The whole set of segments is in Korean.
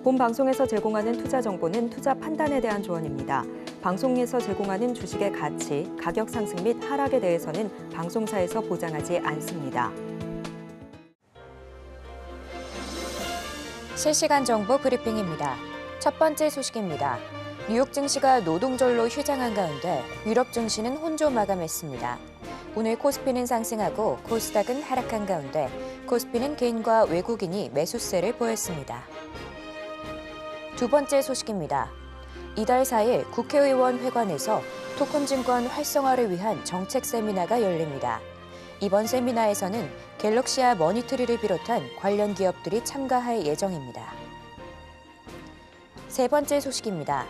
본 방송에서 제공하는 투자 정보는 투자 판단에 대한 조언입니다. 방송에서 제공하는 주식의 가치, 가격 상승 및 하락에 대해서는 방송사에서 보장하지 않습니다. 실시간 정보 브리핑입니다. 첫 번째 소식입니다. 뉴욕 증시가 노동절로 휴장한 가운데 유럽 증시는 혼조 마감했습니다. 오늘 코스피는 상승하고 코스닥은 하락한 가운데 코스피는 개인과 외국인이 매수세를 보였습니다. 두 번째 소식입니다. 이달 4일 국회의원 회관에서 토큰증권 활성화를 위한 정책 세미나가 열립니다. 이번 세미나에서는 갤럭시와 머니트리를 비롯한 관련 기업들이 참가할 예정입니다. 세 번째 소식입니다.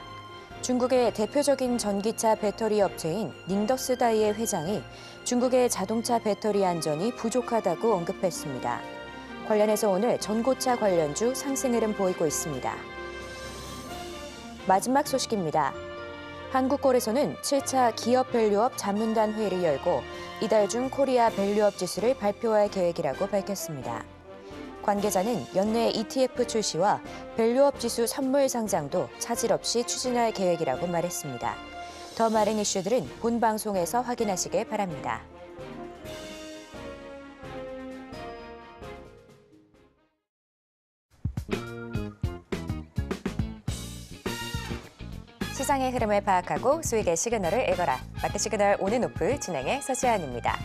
중국의 대표적인 전기차 배터리 업체인 닝더스다이의 회장이 중국의 자동차 배터리 안전이 부족하다고 언급했습니다. 관련해서 오늘 전고차 관련주 상승 흐름 보이고 있습니다. 마지막 소식입니다. 한국콜에서는 7차 기업 밸류업 자문단 회의를 열고 이달 중 코리아 밸류업 지수를 발표할 계획이라고 밝혔습니다. 관계자는 연내 ETF 출시와 밸류업 지수 선물 상장도 차질 없이 추진할 계획이라고 말했습니다. 더 많은 이슈들은 본 방송에서 확인하시길 바랍니다. 시장의 흐름을 파악하고 수익의 시그널을 읽어라. 마켓 시그널 온앤오프 진행의 서지안입니다.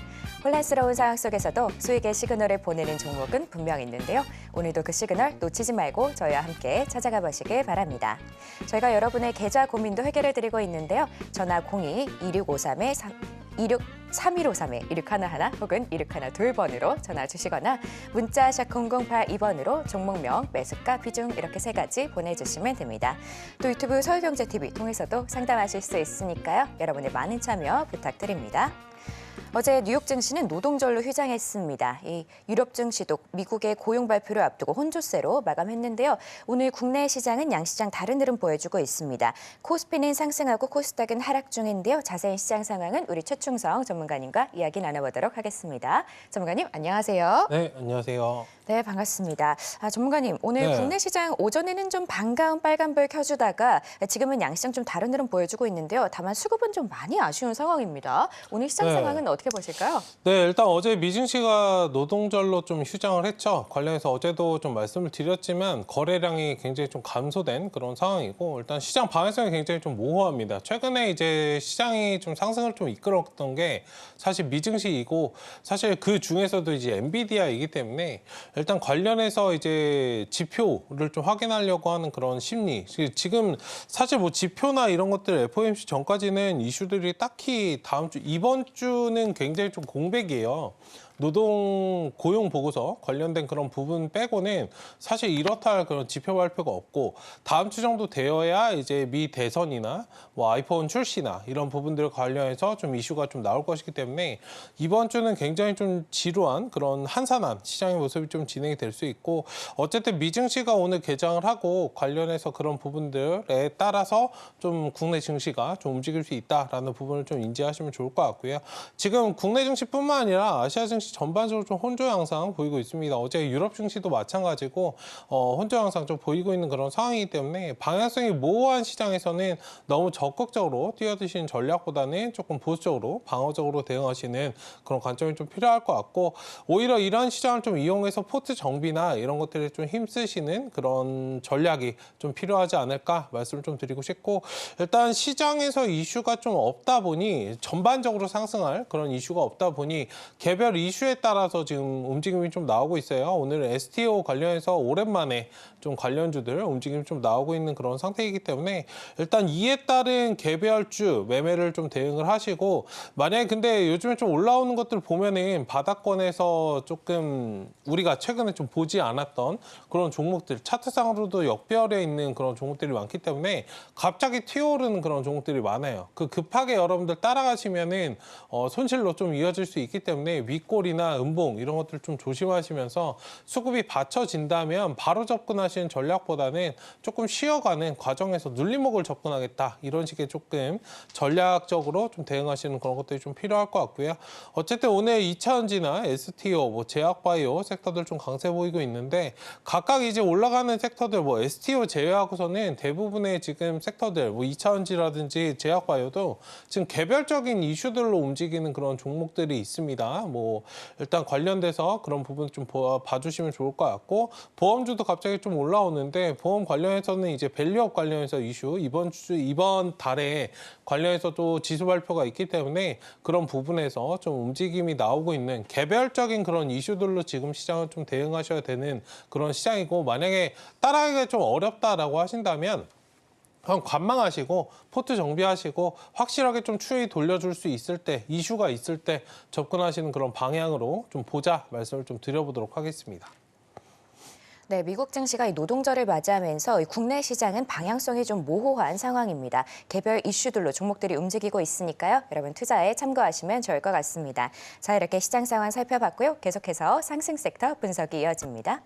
혼란스러운 상황 속에서도 수익의 시그널을 보내는 종목은 분명 있는데요. 오늘도 그 시그널 놓치지 말고 저희와 함께 찾아가 보시길 바랍니다. 저희가 여러분의 계좌 고민도 해결해 드리고 있는데요. 전화 02-2653-3153-2611 혹은 2612번으로 전화 주시거나 문자 샵 0082번으로 종목명, 매수가, 비중 이렇게 세 가지 보내주시면 됩니다. 또 유튜브 서울경제TV 통해서도 상담하실 수 있으니까요. 여러분의 많은 참여 부탁드립니다. 어제 뉴욕 증시는 노동절로 휴장했습니다. 이 유럽 증시도 미국의 고용 발표를 앞두고 혼조세로 마감했는데요. 오늘 국내 시장은 양시장 다른 흐름 보여주고 있습니다. 코스피는 상승하고 코스닥은 하락 중인데요. 자세한 시장 상황은 우리 최충성 전문가님과 이야기 나눠보도록 하겠습니다. 전문가님 안녕하세요. 네, 안녕하세요. 네, 반갑습니다. 전문가님, 오늘 국내 시장 오전에는 좀 반가운 빨간불 켜주다가 지금은 양시장 좀 다른 흐름 보여주고 있는데요. 다만 수급은 좀 많이 아쉬운 상황입니다. 오늘 시장 상황은 어떻게 보실까요? 네, 일단 어제 미증시가 노동절로 좀 휴장을 했죠. 관련해서 어제도 좀 말씀을 드렸지만 거래량이 굉장히 좀 감소된 그런 상황이고 일단 시장 방향성이 굉장히 좀 모호합니다. 최근에 이제 시장이 좀 상승을 좀 이끌었던 게 사실 미증시이고 사실 그 중에서도 이제 엔비디아이기 때문에 일단 관련해서 이제 지표를 좀 확인하려고 하는 그런 심리. 지금 사실 뭐 지표나 이런 것들 FOMC 전까지는 이슈들이 딱히 다음 주, 이번 주는 굉장히 좀 공백이에요. 노동 고용 보고서 관련된 그런 부분 빼고는 사실 이렇다 할 그런 지표 발표가 없고 다음 주 정도 되어야 이제 미 대선이나 뭐 아이폰 출시나 이런 부분들 관련해서 좀 이슈가 좀 나올 것이기 때문에 이번 주는 굉장히 좀 지루한 그런 한산한 시장의 모습이 좀 진행이 될 수 있고 어쨌든 미증시가 오늘 개장을 하고 관련해서 그런 부분들에 따라서 좀 국내 증시가 좀 움직일 수 있다라는 부분을 좀 인지하시면 좋을 것 같고요. 지금 국내 증시뿐만 아니라 아시아 증시 전반적으로 좀 혼조 양상 보이고 있습니다. 어제 유럽 증시도 마찬가지고 혼조 양상 좀 보이고 있는 그런 상황이기 때문에 방향성이 모호한 시장에서는 너무 적극적으로 뛰어드시는 전략보다는 조금 보수적으로 방어적으로 대응하시는 그런 관점이 좀 필요할 것 같고 오히려 이런 시장을 좀 이용해서 포트 정비나 이런 것들에 좀 힘쓰시는 그런 전략이 좀 필요하지 않을까 말씀을 좀 드리고 싶고 일단 시장에서 이슈가 좀 없다 보니 전반적으로 상승할 그런 이슈가 없다 보니 개별 이슈에 따라서 지금 움직임이 좀 나오고 있어요. 오늘 STO 관련해서 오랜만에 좀 관련주들 움직임이 좀 나오고 있는 그런 상태이기 때문에 일단 이에 따른 개별주 매매를 좀 대응을 하시고 만약에 근데 요즘에 좀 올라오는 것들 보면은 바닥권에서 조금 우리가 최근에 좀 보지 않았던 그런 종목들 차트상으로도 역별에 있는 그런 종목들이 많기 때문에 갑자기 튀어오르는 그런 종목들이 많아요. 그 급하게 여러분들 따라가시면은 손실로 좀 이어질 수 있기 때문에 윗골 리콜이나 음봉 이런 것들 좀 조심하시면서 수급이 받쳐진다면 바로 접근하시는 전략보다는 조금 쉬어가는 과정에서 눌림목을 접근하겠다. 이런 식의 조금 전략적으로 좀 대응하시는 그런 것들이 좀 필요할 것 같고요. 어쨌든 오늘 2차전지나 STO, 제약바이오 섹터들 좀 강세 보이고 있는데 각각 이제 올라가는 섹터들 STO 제외하고서는 대부분의 지금 섹터들 2차전지라든지 제약바이오도 지금 개별적인 이슈들로 움직이는 그런 종목들이 있습니다. 일단 관련돼서 그런 부분 좀 봐주시면 좋을 것 같고 보험주도 갑자기 좀 올라오는데 보험 관련해서는 이제 밸류업 관련해서 이슈 이번 달에 관련해서 또 지수 발표가 있기 때문에 그런 부분에서 좀 움직임이 나오고 있는 개별적인 그런 이슈들로 지금 시장을 좀 대응하셔야 되는 그런 시장이고 만약에 따라하기가 좀 어렵다라고 하신다면 그냥 관망하시고 포트 정비하시고 확실하게 좀 추이 돌려줄 수 있을 때 이슈가 있을 때 접근하시는 그런 방향으로 좀 보자 말씀을 좀 드려보도록 하겠습니다. 네, 미국 증시가 이 노동절을 맞이하면서 이 국내 시장은 방향성이 좀 모호한 상황입니다. 개별 이슈들로 종목들이 움직이고 있으니까요. 여러분 투자에 참고하시면 좋을 것 같습니다. 자, 이렇게 시장 상황 살펴봤고요. 계속해서 상승 섹터 분석이 이어집니다.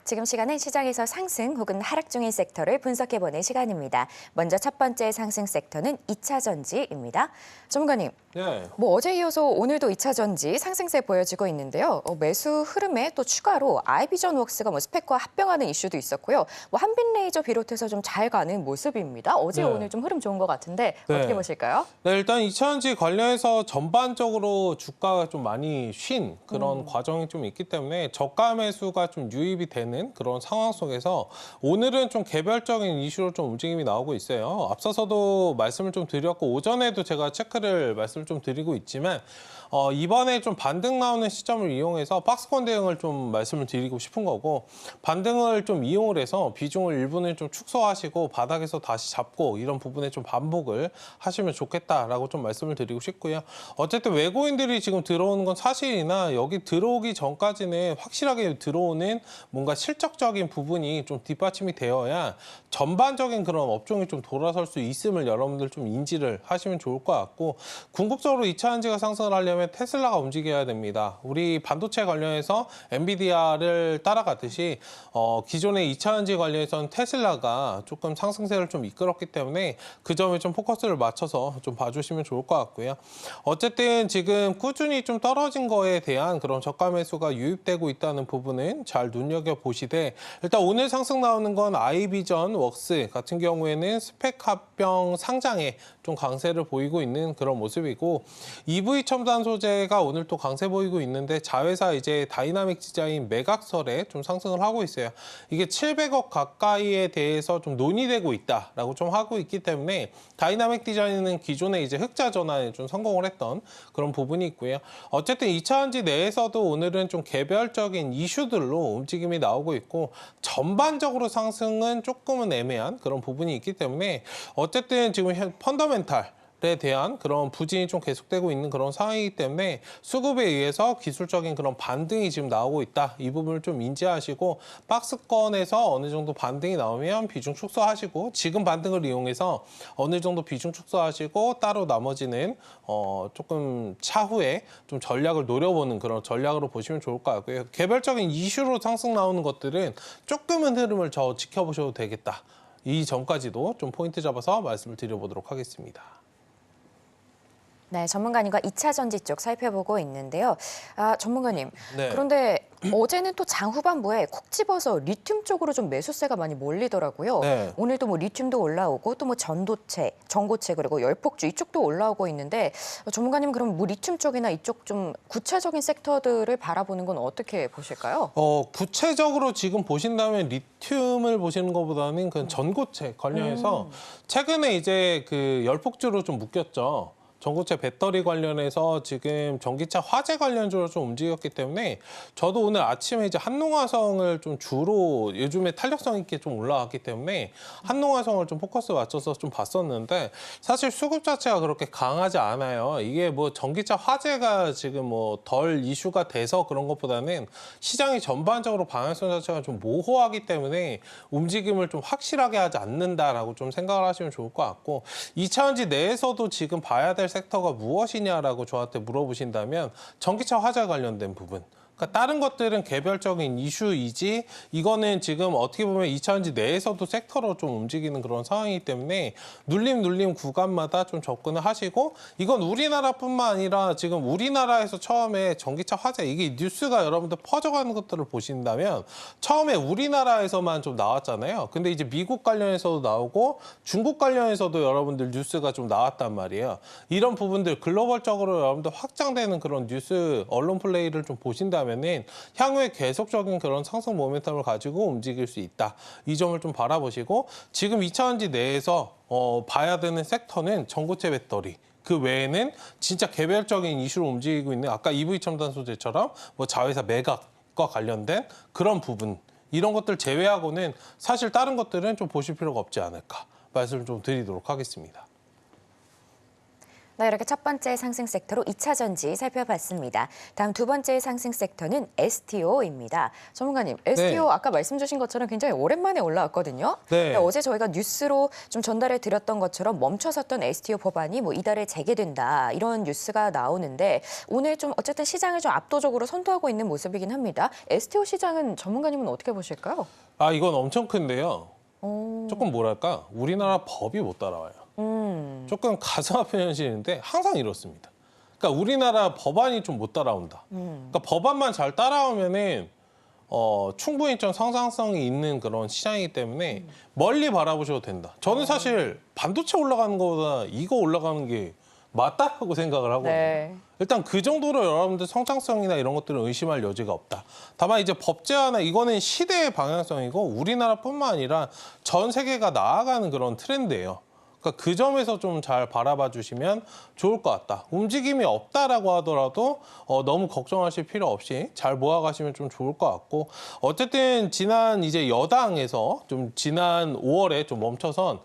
지금 시간은 시장에서 상승 혹은 하락 중인 섹터를 분석해보는 시간입니다. 먼저 첫 번째 상승 섹터는 2차 전지입니다. 전문가님, 네. 어제 이어서 오늘도 2차 전지 상승세 보여지고 있는데요. 매수 흐름에 또 추가로 아이비전웍스가 스펙과 합병하는 이슈도 있었고요. 한빛레이저 비롯해서 좀 잘 가는 모습입니다. 어제 네. 오늘 좀 흐름 좋은 것 같은데 어떻게 네. 보실까요? 네, 일단 2차전지 관련해서 전반적으로 주가가 좀 많이 쉰 그런 과정이 좀 있기 때문에 저가 매수가 좀 유입이 되는 그런 상황 속에서 오늘은 좀 개별적인 이슈로 좀 움직임이 나오고 있어요. 앞서서도 말씀을 좀 드렸고 오전에도 제가 체크를 말씀을 좀 드리고 있지만 이번에 좀 반등 나오는 시점을 이용해서 박스권 대응을 좀 말씀을 드리고 싶은 거고 반등을 좀 이용을 해서 비중을 일부는 좀 축소하시고 바닥에서 다시 잡고 이런 부분에 좀 반복을 하시면 좋겠다라고 좀 말씀을 드리고 싶고요. 어쨌든 외국인들이 지금 들어오는 건 사실이나 여기 들어오기 전까지는 확실하게 들어오는 뭔가 실적적인 부분이 좀 뒷받침이 되어야 전반적인 그런 업종이 좀 돌아설 수 있음을 여러분들 좀 인지를 하시면 좋을 것 같고 궁극적으로 2차전지가 상승을 하려면 테슬라가 움직여야 됩니다. 우리 반도체 관련해서 엔비디아를 따라가듯이 기존의 2차전지 관련해서는 테슬라가 조금 상승세를 좀 이끌었기 때문에 그 점에 좀 포커스를 맞춰서 좀 봐주시면 좋을 것 같고요. 어쨌든 지금 꾸준히 좀 떨어진 거에 대한 그런 저가 매수가 유입되고 있다는 부분은 잘 눈여겨보시되 일단 오늘 상승 나오는 건 아이비전 웍스 같은 경우에는 스펙 합병 상장에 좀 강세를 보이고 있는 그런 모습이고 EV 첨단 소재가 오늘 또 강세 보이고 있는데 자회사 이제 다이나믹 디자인 매각설에 좀 상승을 하고 있어요. 이게 700억 가까이에 대해서 좀 논의되고 있다라고 좀 하고 있기 때문에 다이나믹 디자인은 기존에 이제 흑자 전환에 좀 성공을 했던 그런 부분이 있고요. 어쨌든 2차전지 내에서도 오늘은 좀 개별적인 이슈들로 움직임이 나오고 있고 전반적으로 상승은 조금은 애매한 그런 부분이 있기 때문에 어쨌든 지금 펀더멘탈에 대한 그런 부진이 좀 계속되고 있는 그런 상황이기 때문에 수급에 의해서 기술적인 그런 반등이 지금 나오고 있다. 이 부분을 좀 인지하시고 박스권에서 어느 정도 반등이 나오면 비중 축소하시고 지금 반등을 이용해서 어느 정도 비중 축소하시고 따로 나머지는 조금 차후에 좀 전략을 노려보는 그런 전략으로 보시면 좋을 것 같고요. 개별적인 이슈로 상승 나오는 것들은 조금은 흐름을 지켜보셔도 되겠다. 이 점까지도 좀 포인트 잡아서 말씀을 드려보도록 하겠습니다. 네, 전문가님과 2차 전지 쪽 살펴보고 있는데요. 전문가님, 네. 그런데 어제는 또 장 후반부에 콕 집어서 리튬 쪽으로 좀 매수세가 많이 몰리더라고요. 네. 오늘도 리튬도 올라오고 또 전고체 그리고 열폭주 이쪽도 올라오고 있는데 전문가님 그럼 리튬 쪽이나 이쪽 좀 구체적인 섹터들을 바라보는 건 어떻게 보실까요? 구체적으로 지금 보신다면 리튬을 보시는 것보다는 그 전고체 관련해서 최근에 이제 그 열폭주로 좀 묶였죠. 전고체 배터리 관련해서 지금 전기차 화재 관련주로 좀 움직였기 때문에 저도 오늘 아침에 이제 한농화성을 좀 주로 요즘에 탄력성 있게 좀 올라왔기 때문에 한농화성을 좀 포커스 맞춰서 좀 봤었는데 사실 수급 자체가 그렇게 강하지 않아요. 이게 뭐 전기차 화재가 지금 뭐 덜 이슈가 돼서 그런 것보다는 시장이 전반적으로 방향성 자체가 좀 모호하기 때문에 움직임을 좀 확실하게 하지 않는다라고 좀 생각을 하시면 좋을 것 같고 2차전지 내에서도 지금 봐야 될 섹터가 무엇이냐라고 저한테 물어보신다면 전기차 화재 관련된 부분. 그러니까 다른 것들은 개별적인 이슈이지 이거는 지금 어떻게 보면 2차전지 내에서도 섹터로 좀 움직이는 그런 상황이기 때문에 눌림 구간마다 좀 접근을 하시고 이건 우리나라뿐만 아니라 지금 우리나라에서 처음에 전기차 화재 이게 뉴스가 여러분들 퍼져가는 것들을 보신다면 처음에 우리나라에서만 좀 나왔잖아요. 근데 이제 미국 관련해서도 나오고 중국 관련해서도 여러분들 뉴스가 좀 나왔단 말이에요. 이런 부분들 글로벌적으로 여러분들 확장되는 그런 뉴스 언론 플레이를 좀 보신다면 는 향후에 계속적인 그런 상승 모멘텀을 가지고 움직일 수 있다. 이 점을 좀 바라보시고 지금 2차전지 내에서 봐야 되는 섹터는 전고체 배터리. 그 외에는 진짜 개별적인 이슈로 움직이고 있는 아까 EV 첨단 소재처럼 뭐 자회사 매각과 관련된 그런 부분 이런 것들 제외하고는 사실 다른 것들은 좀 보실 필요가 없지 않을까 말씀을 좀 드리도록 하겠습니다. 네, 이렇게 첫 번째 상승 섹터로 2차 전지 살펴봤습니다. 다음 두 번째 상승 섹터는 STO입니다. 전문가님, STO 아까 말씀 주신 것처럼 굉장히 오랜만에 올라왔거든요. 네. 어제 저희가 뉴스로 좀 전달해 드렸던 것처럼 멈춰섰던 STO 법안이 뭐 이달에 재개된다 이런 뉴스가 나오는데 오늘 좀 어쨌든 시장을 좀 압도적으로 선도하고 있는 모습이긴 합니다. STO 시장은 전문가님은 어떻게 보실까요? 아 이건 엄청 큰데요. 조금 뭐랄까 우리나라 법이 못 따라와요. 조금 가슴 아픈 현실인데 항상 이렇습니다. 그러니까 우리나라 법안이 좀 못 따라온다. 그러니까 법안만 잘 따라오면은 충분히 좀 성장성이 있는 그런 시장이기 때문에 멀리 바라보셔도 된다. 저는 사실 반도체 올라가는 것보다 이거 올라가는 게 맞다라고 생각을 하거든요. 네. 일단 그 정도로 여러분들 성장성이나 이런 것들은 의심할 여지가 없다. 다만 이제 법제화나 이거는 시대의 방향성이고 우리나라뿐만 아니라 전 세계가 나아가는 그런 트렌드예요. 그러니까 그 점에서 좀 잘 바라봐 주시면 좋을 것 같다. 움직임이 없다라고 하더라도 너무 걱정하실 필요 없이 잘 모아가시면 좀 좋을 것 같고 어쨌든 지난 이제 여당에서 좀 지난 5월에 좀 멈춰선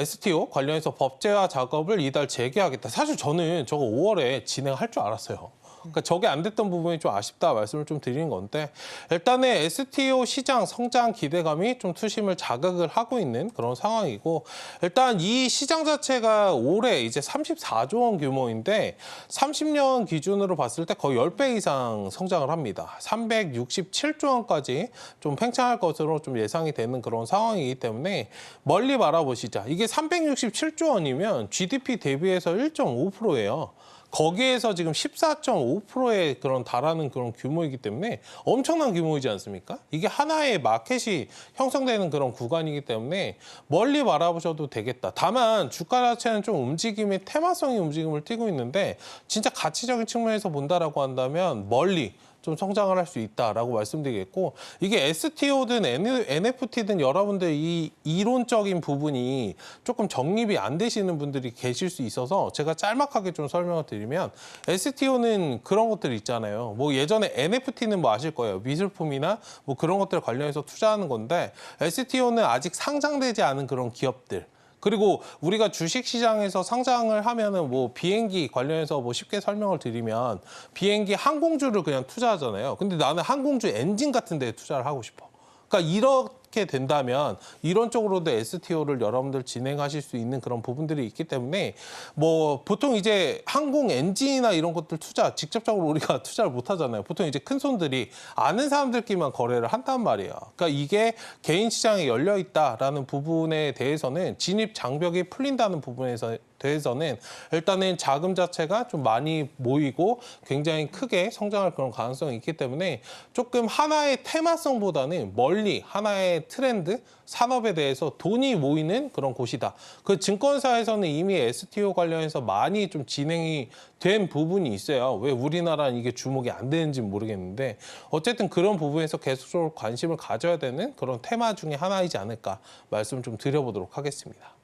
STO 관련해서 법제화 작업을 이달 재개하겠다. 사실 저는 저거 5월에 진행할 줄 알았어요. 그러니까 저게 안 됐던 부분이 좀 아쉽다 말씀을 좀 드리는 건데 일단은 STO 시장 성장 기대감이 좀 투심을 자극을 하고 있는 그런 상황이고 일단 이 시장 자체가 올해 이제 34조 원 규모인데 30년 기준으로 봤을 때 거의 10배 이상 성장을 합니다. 367조 원까지 좀 팽창할 것으로 좀 예상이 되는 그런 상황이기 때문에 멀리 바라보시자. 이게 367조 원이면 GDP 대비해서 1.5%예요. 거기에서 지금 14.5%의 그런 달하는 그런 규모이기 때문에 엄청난 규모이지 않습니까? 이게 하나의 마켓이 형성되는 그런 구간이기 때문에 멀리 바라보셔도 되겠다. 다만 주가 자체는 좀 움직임의 테마성의 움직임을 띠고 있는데 진짜 가치적인 측면에서 본다라고 한다면 멀리 좀 성장을 할 수 있다라고 말씀드리겠고 이게 STO든 NFT든 여러분들 이 이론적인 부분이 조금 정립이 안 되시는 분들이 계실 수 있어서 제가 짤막하게 좀 설명을 드리면 STO는 그런 것들 있잖아요. 뭐 예전에 NFT는 뭐 아실 거예요. 미술품이나 뭐 그런 것들 관련해서 투자하는 건데 STO는 아직 상장되지 않은 그런 기업들 그리고 우리가 주식시장에서 상장을 하면은 뭐 비행기 관련해서 뭐 쉽게 설명을 드리면 비행기 항공주를 그냥 투자하잖아요. 근데 나는 항공주 엔진 같은 데에 투자를 하고 싶어. 그러니까 이렇게 된다면 이런 쪽으로도 STO를 여러분들 진행하실 수 있는 그런 부분들이 있기 때문에 뭐 보통 이제 항공 엔진이나 이런 것들 투자 직접적으로 우리가 투자를 못 하잖아요. 보통 이제 큰 손들이 아는 사람들끼리만 거래를 한단 말이에요. 그러니까 이게 개인 시장에 열려 있다라는 부분에 대해서는 진입 장벽이 풀린다는 부분에서 대해서는 일단은 자금 자체가 좀 많이 모이고 굉장히 크게 성장할 그런 가능성이 있기 때문에 조금 하나의 테마성보다는 멀리 하나의 트렌드, 산업에 대해서 돈이 모이는 그런 곳이다. 그 증권사에서는 이미 STO 관련해서 많이 좀 진행이 된 부분이 있어요. 왜 우리나라는 이게 주목이 안 되는지 모르겠는데 어쨌든 그런 부분에서 계속적으로 관심을 가져야 되는 그런 테마 중에 하나이지 않을까 말씀을 좀 드려보도록 하겠습니다.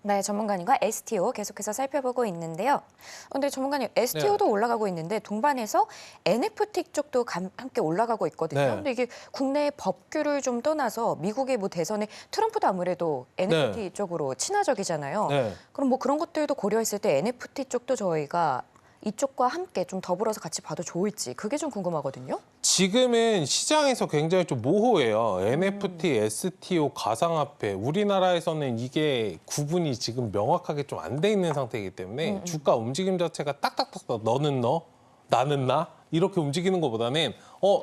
네, 전문가님과 STO 계속해서 살펴보고 있는데요. 근데 전문가님, STO도 올라가고 있는데 동반해서 NFT 쪽도 함께 올라가고 있거든요. 네. 근데 이게 국내 법규를 좀 떠나서 미국의 뭐 대선에 트럼프도 아무래도 NFT 쪽으로 친화적이잖아요. 네. 그럼 뭐 그런 것들도 고려했을 때 NFT 쪽도 저희가 이쪽과 함께 좀 더불어서 같이 봐도 좋을지 그게 좀 궁금하거든요. 지금은 시장에서 굉장히 좀 모호해요. NFT, STO, 가상화폐. 우리나라에서는 이게 구분이 지금 명확하게 좀 안 돼 있는 상태이기 때문에 주가 움직임 자체가 딱딱딱 너는 너, 나는 나 이렇게 움직이는 것보다는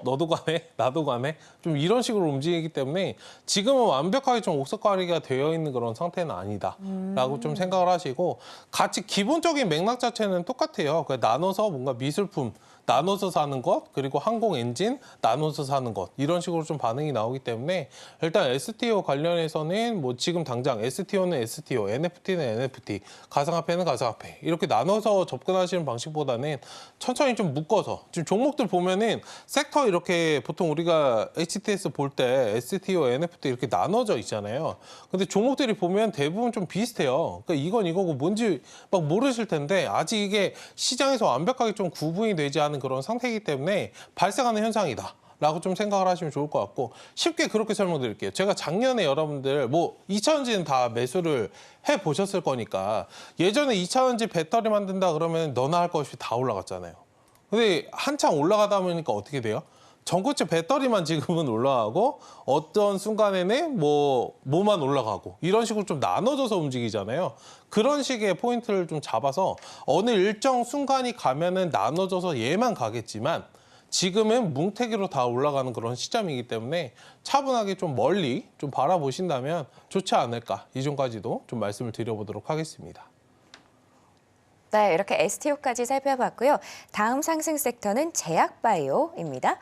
너도 가네, 나도 가네 좀 이런 식으로 움직이기 때문에 지금은 완벽하게 좀 옥석가리가 되어 있는 그런 상태는 아니다라고 좀 생각을 하시고 같이 기본적인 맥락 자체는 똑같아요. 나눠서 뭔가 미술품 나눠서 사는 것, 그리고 항공 엔진 나눠서 사는 것 이런 식으로 좀 반응이 나오기 때문에 일단 STO 관련해서는 뭐 지금 당장 STO는 STO, NFT는 NFT, 가상화폐는 가상화폐 이렇게 나눠서 접근하시는 방식보다는 천천히 좀 묶어서 지금 종목들 보면은 섹터 이렇게 보통 우리가 HTS 볼 때 STO, NFT 이렇게 나눠져 있잖아요. 근데 종목들이 보면 대부분 좀 비슷해요. 그러니까 이건 이거고 뭔지 막 모르실 텐데 아직 이게 시장에서 완벽하게 좀 구분이 되지 않은 그런 상태이기 때문에 발생하는 현상이다. 라고 좀 생각을 하시면 좋을 것 같고 쉽게 그렇게 설명드릴게요. 제가 작년에 여러분들 뭐 2차전지는 다 매수를 해보셨을 거니까 예전에 2차전지 배터리 만든다 그러면 너나 할 것 없이 다 올라갔잖아요. 근데 한창 올라가다 보니까 어떻게 돼요? 전고체 배터리만 지금은 올라가고 어떤 순간에는 뭐만 올라가고 이런 식으로 좀 나눠져서 움직이잖아요. 그런 식의 포인트를 좀 잡아서 어느 일정 순간이 가면은 나눠져서 얘만 가겠지만 지금은 뭉태기로 다 올라가는 그런 시점이기 때문에 차분하게 좀 멀리 좀 바라보신다면 좋지 않을까 이전까지도 좀 말씀을 드려보도록 하겠습니다. 네, 이렇게 STO까지 살펴봤고요. 다음 상승 섹터는 제약바이오입니다.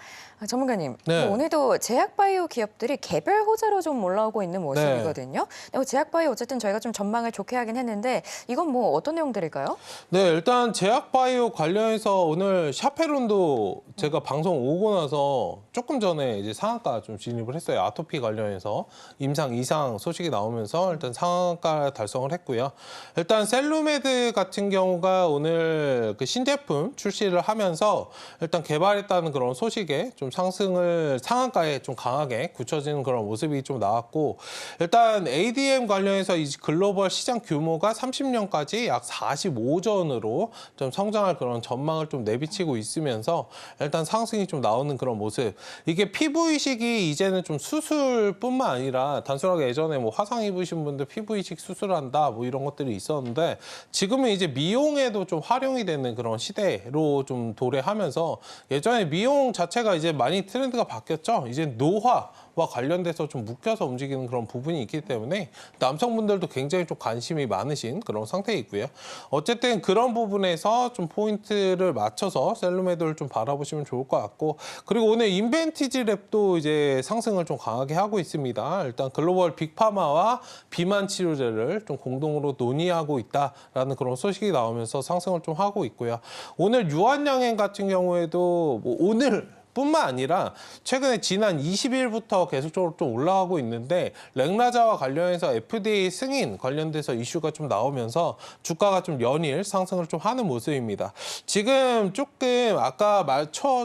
전문가님, 네. 오늘도 제약바이오 기업들이 개별 호재로 좀 올라오고 있는 모습이거든요. 제약바이오 어쨌든 저희가 좀 전망을 좋게 하긴 했는데 이건 뭐 어떤 내용들일까요? 네, 일단 제약바이오 관련해서 오늘 샤페론도 제가 방송 오고 나서 조금 전에 이제 상한가 좀 진입을 했어요. 아토피 관련해서 임상 이상 소식이 나오면서 일단 상한가 달성을 했고요. 일단 셀루메드 같은 경우가 오늘 그 신제품 출시를 하면서 일단 개발했다는 그런 소식에 좀 상승을 상한가에 좀 강하게 굳혀지는 그런 모습이 좀 나왔고 일단 ADM 관련해서 이 글로벌 시장 규모가 30년까지 약 45조 원으로 좀 성장할 그런 전망을 좀 내비치고 있으면서 일단 상승이 좀 나오는 그런 모습. 이게 피부 이식이 이제는 좀 수술뿐만 아니라 단순하게 예전에 뭐 화상 입으신 분들 피부 이식 수술한다 뭐 이런 것들이 있었는데 지금은 이제 미용에도 좀 활용이 되는 그런 시대로 좀 도래하면서 예전에 미용 자체가 이제 많이 트렌드가 바뀌었죠. 이제 노화와 관련돼서 좀 묶여서 움직이는 그런 부분이 있기 때문에 남성분들도 굉장히 좀 관심이 많으신 그런 상태에 있고요. 어쨌든 그런 부분에서 좀 포인트를 맞춰서 셀루메드를 좀 바라보시면 좋을 것 같고 그리고 오늘 인벤티지 랩도 이제 상승을 좀 강하게 하고 있습니다. 일단 글로벌 빅파마와 비만 치료제를 좀 공동으로 논의하고 있다라는 그런 소식이 나오면서 상승을 좀 하고 있고요. 오늘 유한양행 같은 경우에도 뭐 오늘 뿐만 아니라 최근에 지난 20일부터 계속적으로 좀 올라가고 있는데 렉라자와 관련해서 FDA 승인 관련돼서 이슈가 좀 나오면서 주가가 좀 연일 상승을 좀 하는 모습입니다. 지금 조금 아까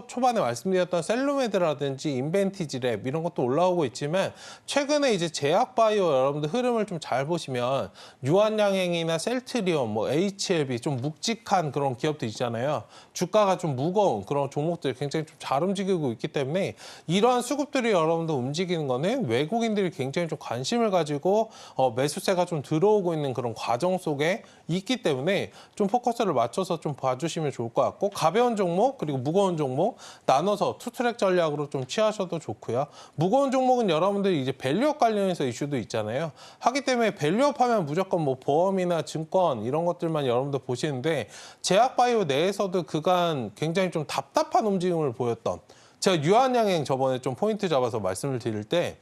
초반에 말씀드렸던 셀루메드라든지 인벤티지랩 이런 것도 올라오고 있지만 최근에 이제 제약바이오 여러분들 흐름을 좀 잘 보시면 유한양행이나 셀트리온, 뭐 HLB 좀 묵직한 그런 기업들 있잖아요. 주가가 좀 무거운 그런 종목들 굉장히 좀 잘 움직이고 있기 때문에 이러한 수급들이 여러분들 움직이는 거는 외국인들이 굉장히 좀 관심을 가지고 매수세가 좀 들어오고 있는 그런 과정 속에 있기 때문에 좀 포커스를 맞춰서 좀 봐주시면 좋을 것 같고 가벼운 종목 그리고 무거운 종목 나눠서 투트랙 전략으로 좀 취하셔도 좋고요. 무거운 종목은 여러분들이 이제 밸류업 관련해서 이슈도 있잖아요. 하기 때문에 밸류업 하면 무조건 뭐 보험이나 증권 이런 것들만 여러분들 보시는데 제약바이오 내에서도 그간 굉장히 좀 답답한 움직임을 보였던 제가 유한양행 저번에 좀 포인트 잡아서 말씀을 드릴 때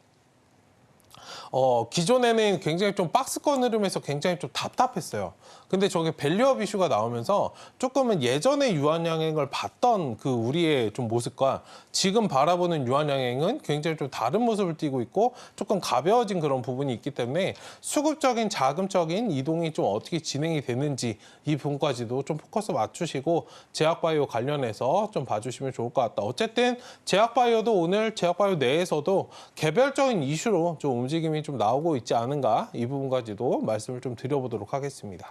기존에는 굉장히 좀 박스권 흐름에서 굉장히 좀 답답했어요. 근데 저게 밸류업 이슈가 나오면서 조금은 예전에 유한양행을 봤던 그 우리의 좀 모습과 지금 바라보는 유한양행은 굉장히 좀 다른 모습을 띠고 있고 조금 가벼워진 그런 부분이 있기 때문에 수급적인 자금적인 이동이 좀 어떻게 진행이 되는지 이 부분까지도 좀 포커스 맞추시고 제약바이오 관련해서 좀 봐주시면 좋을 것 같다. 어쨌든 제약바이오도 오늘 제약바이오 내에서도 개별적인 이슈로 좀 움직임이 좀 나오고 있지 않은가 이 부분까지도 말씀을 좀 드려보도록 하겠습니다.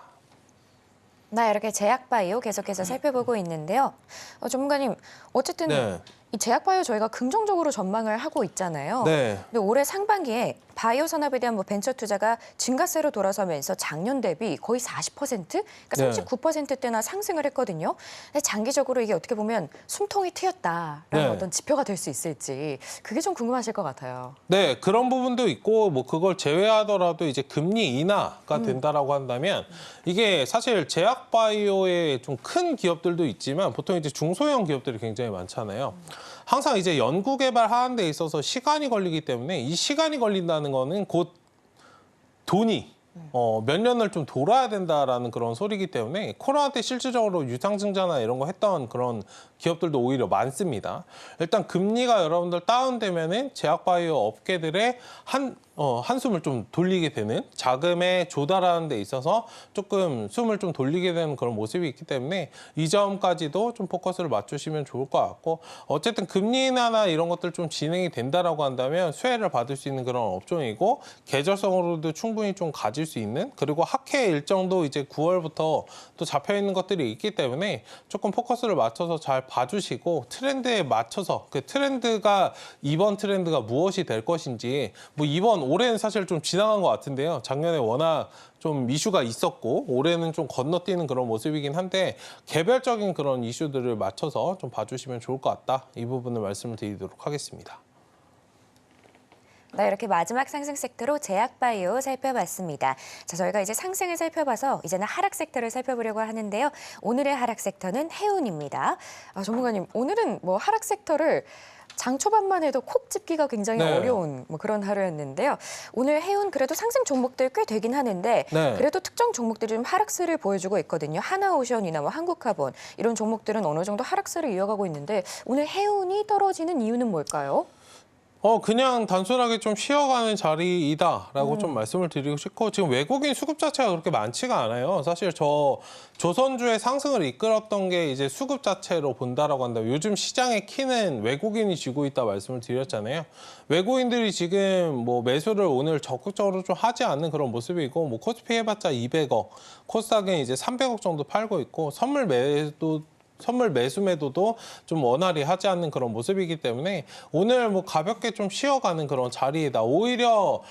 네, 이렇게 제약바이오 계속해서 살펴보고 있는데요. 전문가님, 어쨌든 네. 이 제약바이오 저희가 긍정적으로 전망을 하고 있잖아요. 네. 근데 올해 상반기에 바이오 산업에 대한 뭐 벤처 투자가 증가세로 돌아서면서 작년 대비 거의 40%, 그러니까 네. 39%대나 상승을 했거든요. 근데 장기적으로 이게 어떻게 보면 숨통이 트였다라는 네. 어떤 지표가 될 수 있을지 그게 좀 궁금하실 것 같아요. 네, 그런 부분도 있고 뭐 그걸 제외하더라도 이제 금리 인하가 된다라고 한다면 이게 사실 제약바이오의 좀 큰 기업들도 있지만 보통 이제 중소형 기업들이 굉장히 많잖아요. 항상 이제 연구개발 하는 데 있어서 시간이 걸리기 때문에 이 시간이 걸린다는 거는 곧 돈이 몇 년을 좀 돌아야 된다라는 그런 소리이기 때문에 코로나 때 실질적으로 유상증자나 이런 거 했던 그런 기업들도 오히려 많습니다. 일단 금리가 여러분들 다운되면은 제약바이오 업계들의 한숨을 좀 돌리게 되는 자금에 조달하는 데 있어서 조금 숨을 좀 돌리게 되는 그런 모습이 있기 때문에 이 점까지도 좀 포커스를 맞추시면 좋을 것 같고 어쨌든 금리 인하나 이런 것들 좀 진행이 된다라고 한다면 수혜를 받을 수 있는 그런 업종이고 계절성으로도 충분히 좀 가질 수 있는 그리고 학회 일정도 이제 9월부터 또 잡혀 있는 것들이 있기 때문에 조금 포커스를 맞춰서 잘 봐주시고 트렌드에 맞춰서 그 트렌드가 이번 트렌드가 무엇이 될 것인지 뭐 이번 올해는 사실 좀 지나간 것 같은데요. 작년에 워낙 좀 이슈가 있었고 올해는 좀 건너뛰는 그런 모습이긴 한데 개별적인 그런 이슈들을 맞춰서 좀 봐주시면 좋을 것 같다. 이 부분을 말씀을 드리도록 하겠습니다. 네, 이렇게 마지막 상승 섹터로 제약바이오 살펴봤습니다. 자, 저희가 이제 상승을 살펴봐서 이제는 하락 섹터를 살펴보려고 하는데요. 오늘의 하락 섹터는 해운입니다. 전문가님, 오늘은 뭐 하락 섹터를 장 초반만 해도 콕 집기가 굉장히 네. 어려운 뭐 그런 하루였는데요. 오늘 해운 그래도 상승 종목들 꽤 되긴 하는데 네. 그래도 특정 종목들이 좀 하락세를 보여주고 있거든요. 하나오션이나 뭐 한국카본 이런 종목들은 어느 정도 하락세를 이어가고 있는데 오늘 해운이 떨어지는 이유는 뭘까요? 그냥 단순하게 좀 쉬어가는 자리이다라고 좀 말씀을 드리고 싶고 지금 외국인 수급 자체가 그렇게 많지가 않아요. 사실 조선주의 상승을 이끌었던 게 이제 수급 자체로 본다라고 한다면 요즘 시장의 키는 외국인이 쥐고 있다 말씀을 드렸잖아요. 외국인들이 지금 뭐 매수를 오늘 적극적으로 좀 하지 않는 그런 모습이고 뭐 코스피 해봤자 200억, 코스닥은 이제 300억 정도 팔고 있고 선물 매수 매도도 좀 원활히 하지 않는 그런 모습이기 때문에 오늘 뭐 가볍게 좀 쉬어가는 그런 자리이다. 오히려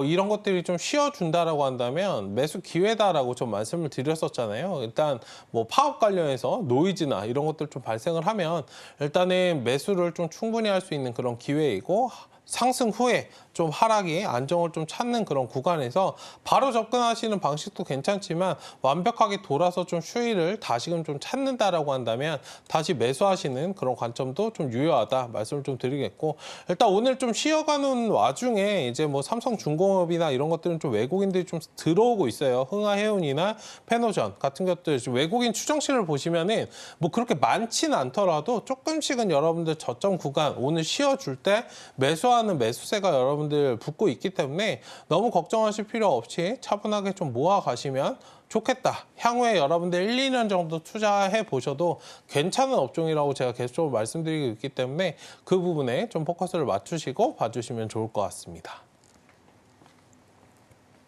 이런 것들이 좀 쉬어준다라고 한다면 매수 기회다라고 좀 말씀을 드렸었잖아요. 일단 뭐 파업 관련해서 노이즈나 이런 것들 좀 발생을 하면 일단은 매수를 좀 충분히 할 수 있는 그런 기회이고 상승 후에 좀 하락이 안정을 좀 찾는 그런 구간에서 바로 접근하시는 방식도 괜찮지만 완벽하게 돌아서 좀 수위를 다시금 좀 찾는다라고 한다면 다시 매수하시는 그런 관점도 좀 유효하다 말씀을 좀 드리겠고 일단 오늘 좀 쉬어가는 와중에 이제 뭐 삼성중공업이나 이런 것들은 좀 외국인들이 좀 들어오고 있어요. 흥하해운이나 페노전 같은 것들 외국인 추정치를 보시면은 뭐 그렇게 많지는 않더라도 조금씩은 여러분들 저점 구간 오늘 쉬어줄 때 매수하는 매수세가 여러분들 붙고 있기 때문에 너무 걱정하실 필요 없이 차분하게 좀 모아 가시면 좋겠다. 향후에 여러분들 1, 2년 정도 투자해 보셔도 괜찮은 업종이라고 제가 계속적으로 말씀드리고 있기 때문에 그 부분에 좀 포커스를 맞추시고 봐주시면 좋을 것 같습니다.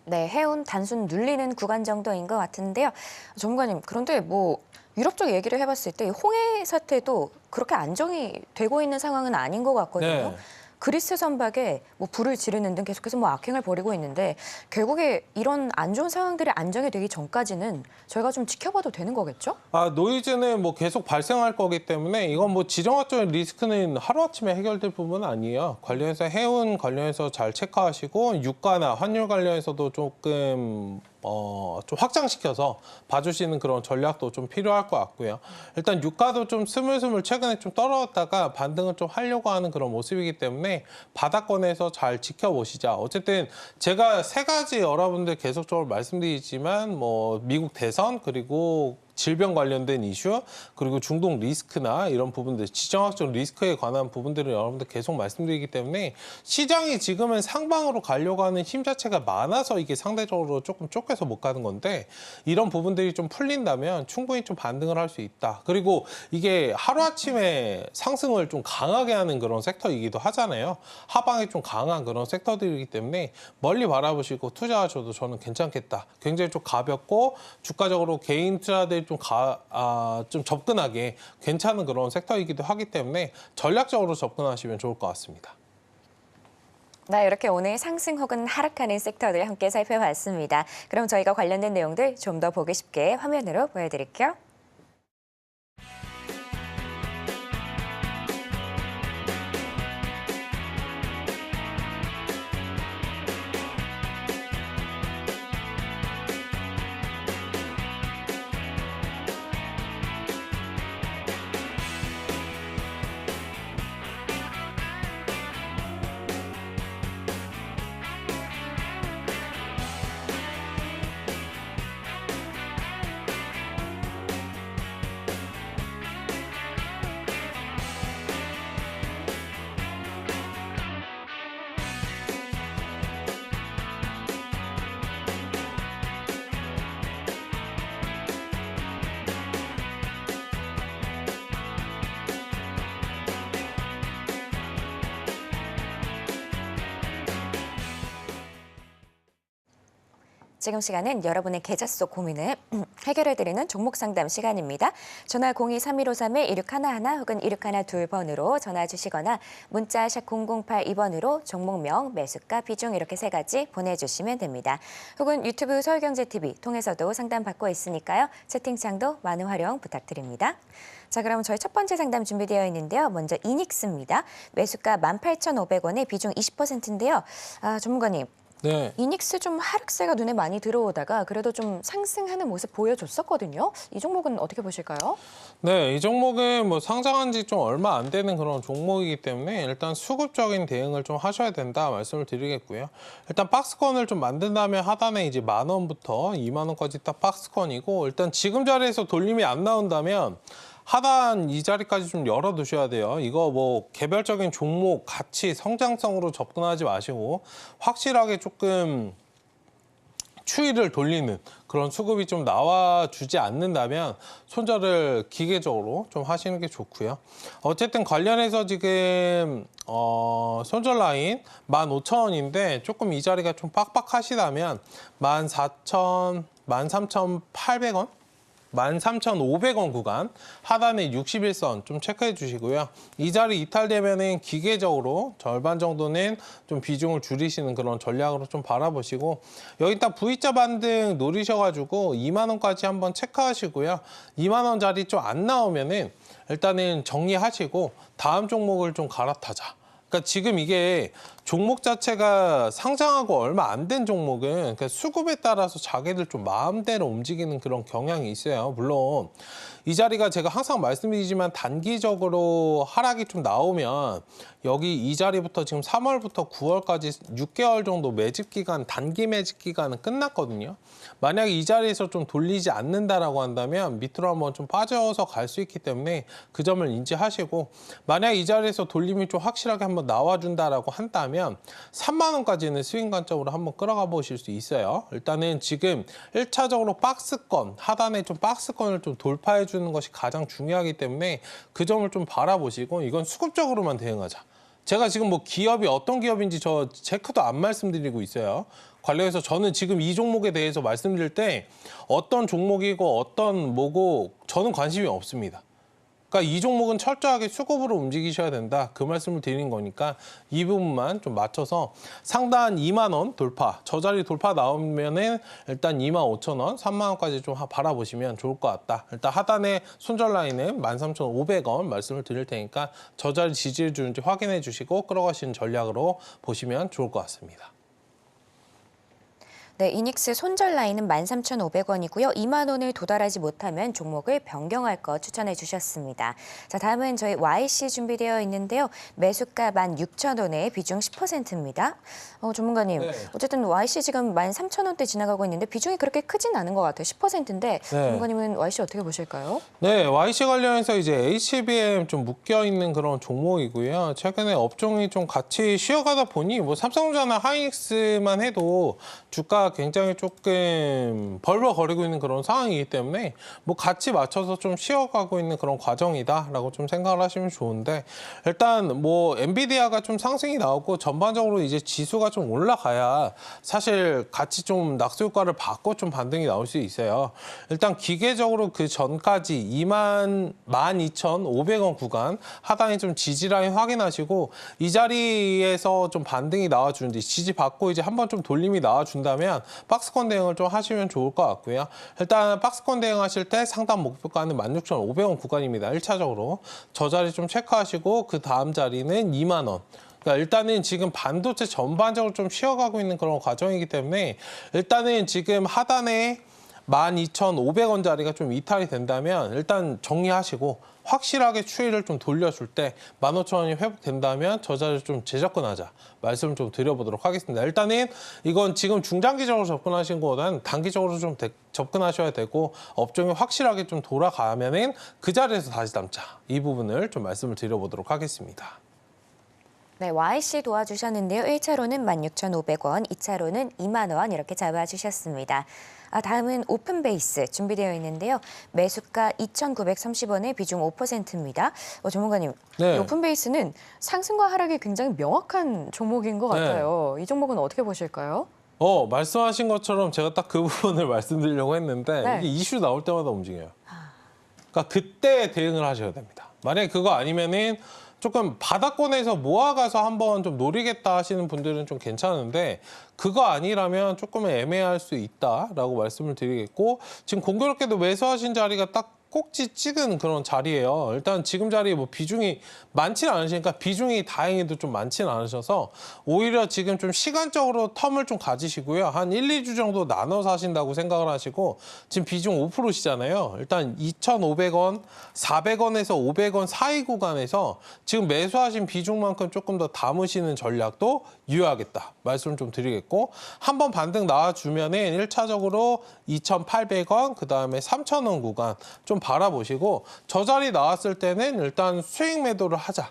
네, 해운 단순 눌리는 구간 정도인 것 같은데요. 전문가님, 그런데 뭐 유럽 쪽 얘기를 해봤을 때 홍해 사태도 그렇게 안정이 되고 있는 상황은 아닌 것 같거든요. 네. 그리스 선박에 뭐 불을 지르는 등 계속해서 뭐 악행을 벌이고 있는데 결국에 이런 안 좋은 상황들이 안정이 되기 전까지는 저희가 좀 지켜봐도 되는 거겠죠? 노이즈는 뭐 계속 발생할 거기 때문에 이건 뭐 지정학적인 리스크는 하루아침에 해결될 부분은 아니에요. 관련해서 해운 관련해서 잘 체크하시고 유가나 환율 관련해서도 조금 좀 확장시켜서 봐주시는 그런 전략도 좀 필요할 것 같고요. 일단 유가도 좀 스물스물 최근에 좀 떨어졌다가 반등을 좀 하려고 하는 그런 모습이기 때문에 때문에 바닥권에서 잘 지켜보시자. 어쨌든 제가 세 가지 여러분들 계속적으로 말씀드리지만 뭐 미국 대선 그리고 질병 관련된 이슈, 그리고 중동 리스크나 이런 부분들, 지정학적 리스크에 관한 부분들을 여러분들 계속 말씀드리기 때문에 시장이 지금은 상방으로 가려고 하는 힘 자체가 많아서 이게 상대적으로 조금 쫓겨서 못 가는 건데, 이런 부분들이 좀 풀린다면 충분히 좀 반등을 할 수 있다. 그리고 이게 하루아침에 상승을 좀 강하게 하는 그런 섹터이기도 하잖아요. 하방에 좀 강한 그런 섹터들이기 때문에 멀리 바라보시고 투자하셔도 저는 괜찮겠다. 굉장히 좀 가볍고 주가적으로 개인 투자들이 좀 접근하게 괜찮은 그런 섹터이기도 하기 때문에 전략적으로 접근하시면 좋을 것 같습니다. 네, 이렇게 오늘 상승 혹은 하락하는 섹터들 함께 살펴봤습니다. 그럼 저희가 관련된 내용들 좀 더 보기 쉽게 화면으로 보여드릴게요. 지금 시간은 여러분의 계좌 속 고민을 해결해드리는 종목 상담 시간입니다. 전화 023153-1611 혹은 1612번으로 전화 주시거나 문자 샵 0082번으로 종목명, 매수가, 비중 이렇게 세 가지 보내주시면 됩니다. 혹은 유튜브 서울경제TV 통해서도 상담받고 있으니까요. 채팅창도 많은 활용 부탁드립니다. 자, 그럼 저희 첫 번째 상담 준비되어 있는데요. 먼저 이닉스입니다. 매수가 18,500원에 비중 20%인데요. 전문가님. 네. 이닉스 좀 하락세가 눈에 많이 들어오다가 그래도 좀 상승하는 모습 보여줬었거든요. 이 종목은 어떻게 보실까요? 네, 이 종목은 뭐 상장한 지 좀 얼마 안 되는 그런 종목이기 때문에 일단 수급적인 대응을 좀 하셔야 된다 말씀을 드리겠고요. 일단 박스권을 좀 만든다면 하단에 이제 10,000원부터 20,000원까지 딱 박스권이고, 일단 지금 자리에서 돌림이 안 나온다면 하단 이 자리까지 좀 열어두셔야 돼요. 이거 뭐 개별적인 종목, 가치, 성장성으로 접근하지 마시고 확실하게 조금 추이를 돌리는 그런 수급이 좀 나와주지 않는다면 손절을 기계적으로 좀 하시는 게 좋고요. 어쨌든 관련해서 지금 손절 라인 15,000원인데 조금 이 자리가 좀 빡빡하시다면 13,800원? 13,500원 구간 하단에 61선 좀 체크해 주시고요. 이 자리 이탈되면은 기계적으로 절반 정도는 좀 비중을 줄이시는 그런 전략으로 좀 바라보시고, 여기 딱 V자 반등 노리셔가지고 20,000원까지 한번 체크하시고요. 20,000원 자리 좀 안 나오면은 일단은 정리하시고 다음 종목을 좀 갈아타자. 그러니까 지금 이게 종목 자체가 상장하고 얼마 안 된 종목은 그러니까 수급에 따라서 자기들 좀 마음대로 움직이는 그런 경향이 있어요. 물론 이 자리가 제가 항상 말씀드리지만 단기적으로 하락이 좀 나오면 여기 이 자리부터 지금 3월부터 9월까지 6개월 정도 매집 기간, 단기 매집 기간은 끝났거든요. 만약에 이 자리에서 좀 돌리지 않는다라고 한다면 밑으로 한번 좀 빠져서 갈 수 있기 때문에 그 점을 인지하시고, 만약에 이 자리에서 돌림이 좀 확실하게 한번 나와준다라고 한다면 30,000원까지는 스윙 관점으로 한번 끌어가 보실 수 있어요. 일단은 지금 1차적으로 박스권, 하단에 좀 박스권을 좀 돌파해 주는 것이 가장 중요하기 때문에 그 점을 좀 바라보시고, 이건 수급적으로만 대응하자. 제가 지금 뭐 기업이 어떤 기업인지 저 체크도 안 말씀드리고 있어요. 관련해서 저는 지금 이 종목에 대해서 말씀드릴 때 어떤 종목이고 어떤 뭐고 저는 관심이 없습니다. 그러니까 이 종목은 철저하게 수급으로 움직이셔야 된다. 그 말씀을 드리는 거니까 이 부분만 좀 맞춰서 상단 20,000원 돌파, 저 자리 돌파 나오면은 일단 25,000원, 30,000원까지 좀 바라보시면 좋을 것 같다. 일단 하단에 손절 라인은 13,500원 말씀을 드릴 테니까 저 자리 지지해 주는지 확인해 주시고 끌어가시는 전략으로 보시면 좋을 것 같습니다. 네, 이닉스 손절 라인은 13,500원이고요. 2만 원을 도달하지 못하면 종목을 변경할 것 추천해 주셨습니다. 자, 다음은 저희 YC 준비되어 있는데요. 매수가 16,000원에 비중 10%입니다. 전문가님, 네. 어쨌든 YC 지금 13,000원대 지나가고 있는데 비중이 그렇게 크진 않은 것 같아요. 10%인데 전문가님은 YC 어떻게 보실까요? 네, YC 관련해서 이제 HBM 좀 묶여 있는 그런 종목이고요. 최근에 업종이 좀 같이 쉬어가다 보니 뭐 삼성전자나 하이닉스만 해도 주가 굉장히 조금 벌벌거리고 있는 그런 상황이기 때문에 뭐 같이 맞춰서 좀 쉬어가고 있는 그런 과정이다라고 좀 생각을 하시면 좋은데, 일단 뭐 엔비디아가 좀 상승이 나오고 전반적으로 이제 지수가 좀 올라가야 사실 같이 좀 낙수 효과를 받고 좀 반등이 나올 수 있어요. 일단 기계적으로 그 전까지 12,500원 구간 하단에 좀 지지라인 확인하시고, 이 자리에서 좀 반등이 나와주는지 지지 받고 이제 한번 좀 돌림이 나와준다면 박스권 대응을 좀 하시면 좋을 것 같고요. 일단 박스권 대응하실 때 상단 목표가는 16,500원 구간입니다. 1차적으로 저 자리 좀 체크하시고 그 다음 자리는 2만 원. 그러니까 일단은 지금 반도체 전반적으로 좀 쉬어가고 있는 그런 과정이기 때문에 일단은 지금 하단에 12,500원 자리가 좀 이탈이 된다면 일단 정리하시고 확실하게 추이를 좀 돌려줄 때 15,000원이 회복된다면 저 자리를 좀 재접근하자 말씀을 좀 드려보도록 하겠습니다. 일단은 이건 지금 중장기적으로 접근하신 것보다는 단기적으로 좀 접근하셔야 되고, 업종이 확실하게 좀 돌아가면은 그 자리에서 다시 담자, 이 부분을 좀 말씀을 드려보도록 하겠습니다. 네, YC 도와주셨는데요. 1차로는 16,500원, 2차로는 2만 원 이렇게 잡아주셨습니다. 다음은 오픈베이스 준비되어 있는데요. 매수가 2,930원에 비중 5%입니다. 전문가님, 네. 이 오픈베이스는 상승과 하락이 굉장히 명확한 종목인 것 같아요. 이 종목은 어떻게 보실까요? 말씀하신 것처럼 제가 딱 그 부분을 말씀드리려고 했는데 네. 이게 이슈 나올 때마다 움직여요. 그러니까 그때 대응을 하셔야 됩니다. 만약에 그거 아니면은 조금 바닥권에서 모아가서 한번 좀 노리겠다 하시는 분들은 좀 괜찮은데, 그거 아니라면 조금 애매할 수 있다라고 말씀을 드리겠고, 지금 공교롭게도 매수하신 자리가 딱 꼭지 찍은 그런 자리예요. 일단 지금 자리에 뭐 비중이 많지는 않으시니까, 비중이 다행히도 좀 많지는 않으셔서 오히려 지금 좀 시간적으로 텀을 좀 가지시고요. 한 1, 2주 정도 나눠서 하신다고 생각을 하시고, 지금 비중 5%시잖아요. 일단 2,500원, 400원에서 500원 사이 구간에서 지금 매수하신 비중만큼 조금 더 담으시는 전략도 유효하겠다 말씀 좀 드리겠고, 한번 반등 나와주면은 1차적으로 2,800원, 그 다음에 3,000원 구간 좀 바라보시고, 저 자리 나왔을 때는 일단 수익 매도를 하자.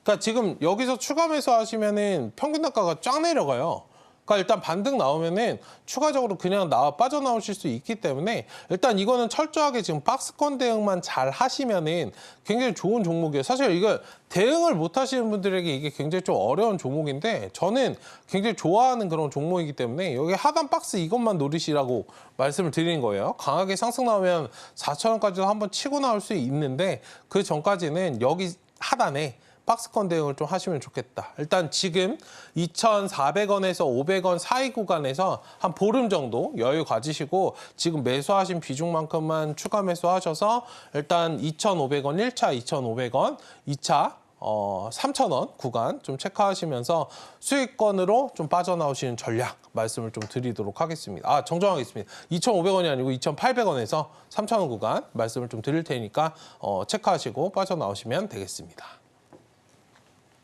그러니까 지금 여기서 추가 매수하시면은 평균 단가가 쫙 내려가요. 그러니까 일단 반등 나오면은 추가적으로 그냥 빠져나오실 수 있기 때문에 일단 이거는 철저하게 지금 박스권 대응만 잘 하시면은 굉장히 좋은 종목이에요. 사실 이거 대응을 못 하시는 분들에게 이게 굉장히 좀 어려운 종목인데, 저는 굉장히 좋아하는 그런 종목이기 때문에 여기 하단 박스 이것만 노리시라고 말씀을 드리는 거예요. 강하게 상승 나오면 4,000원까지도 한번 치고 나올 수 있는데, 그 전까지는 여기 하단에 박스권 대응을 좀 하시면 좋겠다. 일단 지금 2,400원에서 500원 사이 구간에서 한 보름 정도 여유 가지시고, 지금 매수하신 비중만큼만 추가 매수하셔서 일단 2,500원 1차, 2,500원 2차 3,000원 구간 좀 체크하시면서 수익권으로 좀 빠져나오시는 전략 말씀을 좀 드리도록 하겠습니다. 정정하겠습니다. 2,500원이 아니고 2,800원에서 3,000원 구간 말씀을 좀 드릴 테니까 체크하시고 빠져나오시면 되겠습니다.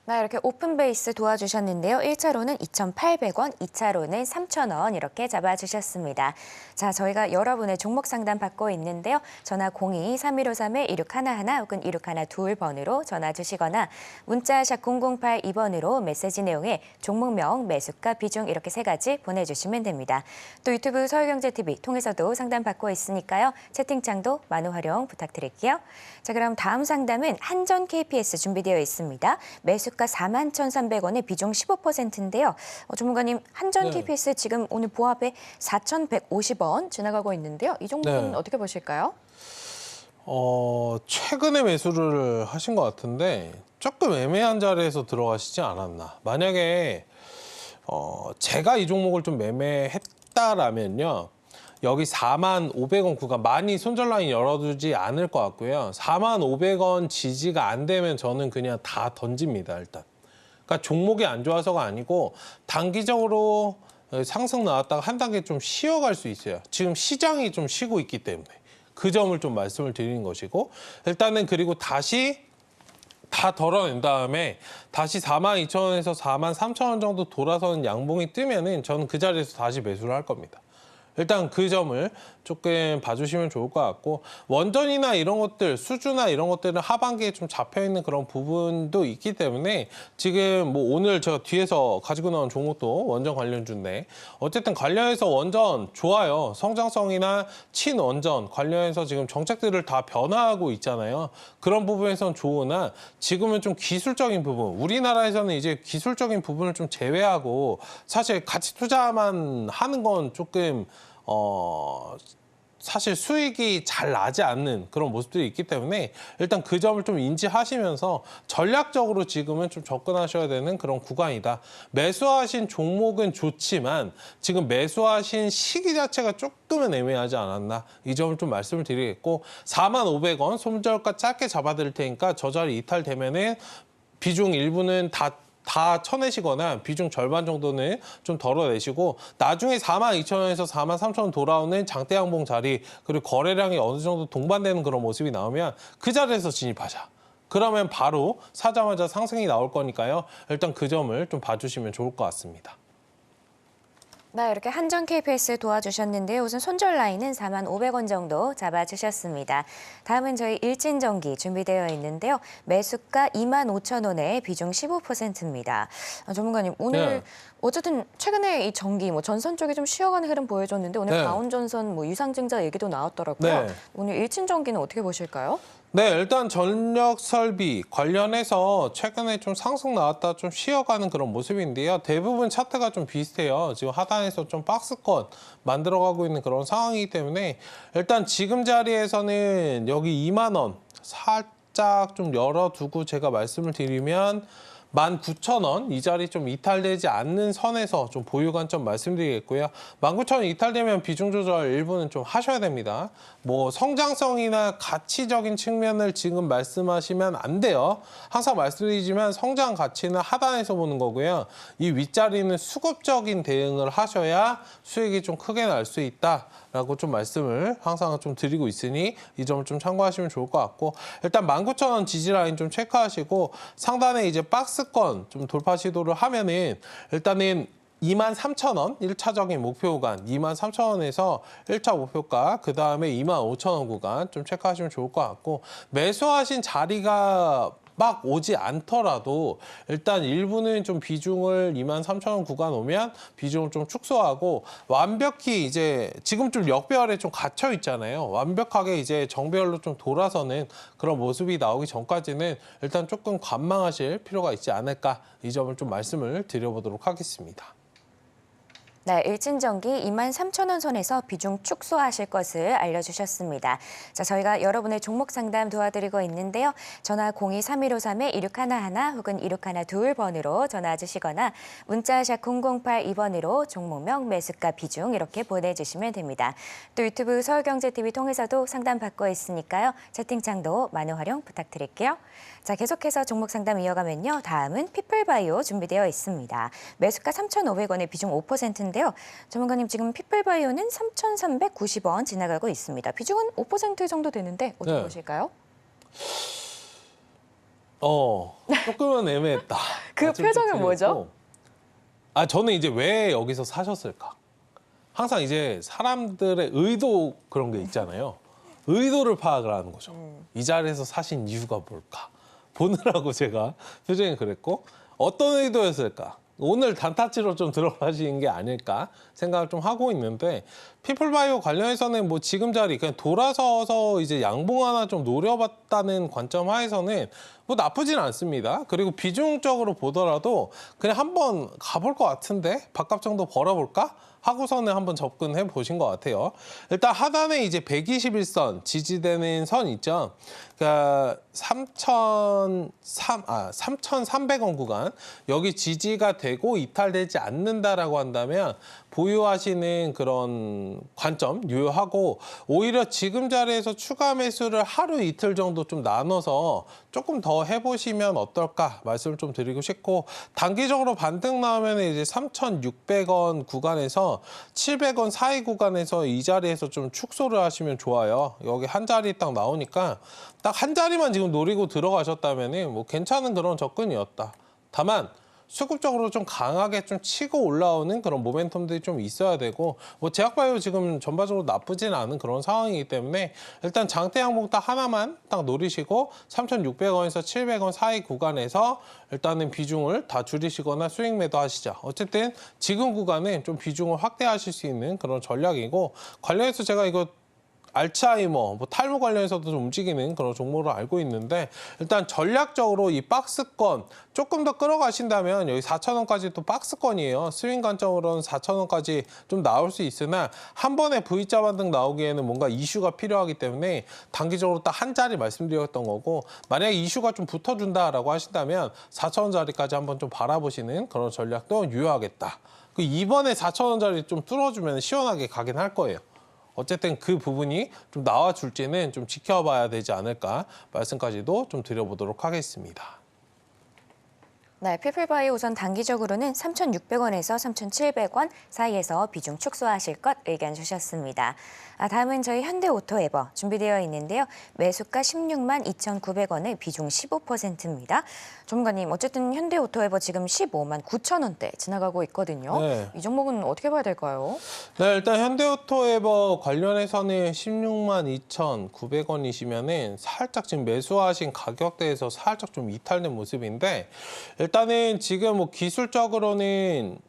네, 이렇게 오픈베이스 도와주셨는데요. 1차로는 2,800원, 2차로는 3,000원 이렇게 잡아주셨습니다. 자, 저희가 여러분의 종목 상담 받고 있는데요. 전화 02-3153-1611 혹은 1612번으로 전화 주시거나 문자 샵 0082번으로 메시지 내용에 종목명, 매수가, 비중 이렇게 세 가지 보내주시면 됩니다. 또 유튜브 서울경제TV 통해서도 상담 받고 있으니까요. 채팅창도 많은 활용 부탁드릴게요. 자, 그럼 다음 상담은 한전 KPS 준비되어 있습니다. 매수가 41,300원에 비중 15%인데요. 전문가님, 한전 KPS 지금 오늘 보합에 4,150원 지나가고 있는데요. 이 종목은 어떻게 보실까요? 최근에 매수를 하신 것 같은데 조금 애매한 자리에서 들어가시지 않았나. 만약에 제가 이 종목을 좀 매매했다라면요. 여기 45,500원 구간 많이 손절 라인 열어두지 않을 것 같고요. 45,500원 지지가 안 되면 저는 그냥 다 던집니다, 일단. 그러니까 종목이 안 좋아서가 아니고 단기적으로 상승 나왔다가 한 단계 좀 쉬어갈 수 있어요. 지금 시장이 좀 쉬고 있기 때문에 그 점을 좀 말씀을 드리는 것이고 일단은 그리고 다시 다 덜어낸 다음에 다시 42,000원에서 43,000원 정도 돌아서는 양봉이 뜨면은 저는 그 자리에서 다시 매수를 할 겁니다. 일단 그 점을 조금 봐주시면 좋을 것 같고 원전이나 이런 것들 수주나 이런 것들은 하반기에 좀 잡혀있는 그런 부분도 있기 때문에 지금 뭐 오늘 제가 뒤에서 가지고 나온 종목도 원전 관련주인데 어쨌든 관련해서 원전 좋아요. 성장성이나 친원전 관련해서 지금 정책들을 다 변화하고 있잖아요. 그런 부분에선 좋으나 지금은 좀 기술적인 부분 우리나라에서는 이제 기술적인 부분을 좀 제외하고 사실 가치 투자만 하는 건 조금 사실 수익이 잘 나지 않는 그런 모습들이 있기 때문에 일단 그 점을 좀 인지하시면서 전략적으로 지금은 좀 접근하셔야 되는 그런 구간이다. 매수하신 종목은 좋지만 지금 매수하신 시기 자체가 조금은 애매하지 않았나. 이 점을 좀 말씀을 드리겠고 45,000원 손절가 짧게 잡아드릴 테니까 저 자리 이탈되면은 비중 일부는 다 쳐내시거나 비중 절반 정도는 좀 덜어내시고 나중에 42,000원에서 43,000원 돌아오는 장대 양봉 자리 그리고 거래량이 어느 정도 동반되는 그런 모습이 나오면 그 자리에서 진입하자. 그러면 바로 사자마자 상승이 나올 거니까요. 일단 그 점을 좀 봐주시면 좋을 것 같습니다. 네, 이렇게 한전 KPS 도와주셨는데요. 우선 손절 라인은 45,000원 정도 잡아주셨습니다. 다음은 저희 일진전기 준비되어 있는데요. 매수가 25,000원에 비중 15%입니다. 전문가님, 오늘 네. 어쨌든 최근에 이 전기, 전선 쪽이 좀 쉬어가는 흐름 보여줬는데 오늘 네. 가온전선 유상증자 얘기도 나왔더라고요. 네. 오늘 일진전기는 어떻게 보실까요? 네, 일단 전력 설비 관련해서 최근에 좀 상승 나왔다 좀 쉬어가는 그런 모습인데요. 대부분 차트가 좀 비슷해요. 지금 하단에서 좀 박스권 만들어가고 있는 그런 상황이기 때문에 일단 지금 자리에서는 여기 2만 원 살짝 좀 열어두고 제가 말씀을 드리면 19,000원 이 자리 좀 이탈되지 않는 선에서 좀 보유 관점 말씀드리겠고요. 19,000원 이탈되면 비중 조절 일부는 좀 하셔야 됩니다. 뭐 성장성이나 가치적인 측면을 지금 말씀하시면 안 돼요. 항상 말씀드리지만 성장 가치는 하단에서 보는 거고요. 이 윗자리는 수급적인 대응을 하셔야 수익이 좀 크게 날 수 있다. 라고 좀 말씀을 항상 좀 드리고 있으니 이 점을 좀 참고하시면 좋을 것 같고 일단 19,000원 지지라인 좀 체크하시고 상단에 이제 박스권 좀 돌파 시도를 하면은 일단은 23,000원 1차적인 목표 구간 23,000원에서 1차 목표가 그 다음에 25,000원 구간 좀 체크하시면 좋을 것 같고 매수하신 자리가 막 오지 않더라도 일단 일부는 좀 비중을 23,000원 구간 오면 비중을 좀 축소하고 완벽히 이제 지금 좀 역배열에 좀 갇혀 있잖아요. 완벽하게 이제 정배열로 좀 돌아서는 그런 모습이 나오기 전까지는 일단 조금 관망하실 필요가 있지 않을까 이 점을 좀 말씀을 드려보도록 하겠습니다. 네, 일진전기 23,000원 선에서 비중 축소하실 것을 알려주셨습니다. 자, 저희가 여러분의 종목 상담 도와드리고 있는데요. 전화 023153-1611 혹은 1612번으로 전화 주시거나 문자샵 0082번으로 종목명, 매수가, 비중 이렇게 보내주시면 됩니다. 또 유튜브 서울경제TV 통해서도 상담 받고 있으니까요. 채팅창도 많은 활용 부탁드릴게요. 자, 계속해서 종목 상담 이어가면요. 다음은 피플바이오 준비되어 있습니다. 매수가 3,500원에 비중 5%인데요. 전문가님 지금 피플바이오는 3,390원 지나가고 있습니다. 비중은 5% 정도 되는데 어떻게 네. 보실까요? 조금은 애매했다. 그 표정은 뭐죠? 저는 이제 왜 여기서 사셨을까? 항상 이제 사람들의 의도 그런 게 있잖아요. 의도를 파악을 하는 거죠. 이 자리에서 사신 이유가 뭘까? 보느라고 제가 표정이 그랬고 어떤 의도였을까? 오늘 단타치로 좀 들어가시는 게 아닐까 생각을 좀 하고 있는데 피플바이오 관련해서는 뭐 지금 자리 그냥 돌아서서 이제 양봉 하나 좀 노려봤다는 관점 하에서는 뭐 나쁘진 않습니다. 그리고 비중적으로 보더라도 그냥 한번 가볼 것 같은데 밥값 정도 벌어볼까? 하고서는 한번 접근해 보신 것 같아요. 일단 하단에 이제 121선 지지되는 선 있죠. 그러니까 3,300원 구간 여기 지지가 되고 이탈되지 않는다라고 한다면 보유하시는 그런 관점 유효하고 오히려 지금 자리에서 추가 매수를 하루 이틀 정도 좀 나눠서 조금 더 해보시면 어떨까 말씀을 좀 드리고 싶고 단기적으로 반등 나오면 이제 3,600원 구간에서 700원 사이 구간에서 이 자리에서 좀 축소를 하시면 좋아요. 여기 한 자리 딱 나오니까 딱 한 자리만 지금 노리고 들어가셨다면 뭐 괜찮은 그런 접근이었다. 다만 수급적으로 좀 강하게 좀 치고 올라오는 그런 모멘텀들이 좀 있어야 되고 뭐 제약바이오 지금 전반적으로 나쁘진 않은 그런 상황이기 때문에 일단 장대 항목 딱 하나만 딱 노리시고 3,600원에서 700원 사이 구간에서 일단은 비중을 다 줄이시거나 수익 매도하시자. 어쨌든 지금 구간은 좀 비중을 확대하실 수 있는 그런 전략이고 관련해서 제가 이거 알츠하이머, 뭐 탈모 관련해서도 좀 움직이는 그런 종목으로 알고 있는데 일단 전략적으로 이 박스권 조금 더 끌어가신다면 여기 4,000원까지 또 박스권이에요. 스윙 관점으로는 4,000원까지 좀 나올 수 있으나 한 번에 V자 반등 나오기에는 뭔가 이슈가 필요하기 때문에 단기적으로 딱 한 자리 말씀드렸던 거고 만약에 이슈가 좀 붙어준다라고 하신다면 4,000원짜리까지 한번 좀 바라보시는 그런 전략도 유효하겠다. 이번에 4,000원짜리 좀 뚫어주면 시원하게 가긴 할 거예요. 어쨌든 그 부분이 좀 나와줄지는 좀 지켜봐야 되지 않을까 말씀까지도 좀 드려보도록 하겠습니다. 네, 피플바이오 우선 단기적으로는 3,600원에서 3,700원 사이에서 비중 축소하실 것 의견 주셨습니다. 다음은 저희 현대오토에버 준비되어 있는데요. 매수가 16만 2,900원에 비중 15%입니다. 전문가님, 어쨌든 현대오토에버 지금 15만 9천 원대 지나가고 있거든요. 네. 이 종목은 어떻게 봐야 될까요? 네, 일단 현대오토에버 관련해서는 16만 2,900원이시면은 살짝 지금 매수하신 가격대에서 살짝 좀 이탈된 모습인데 일단은 지금 뭐 기술적으로는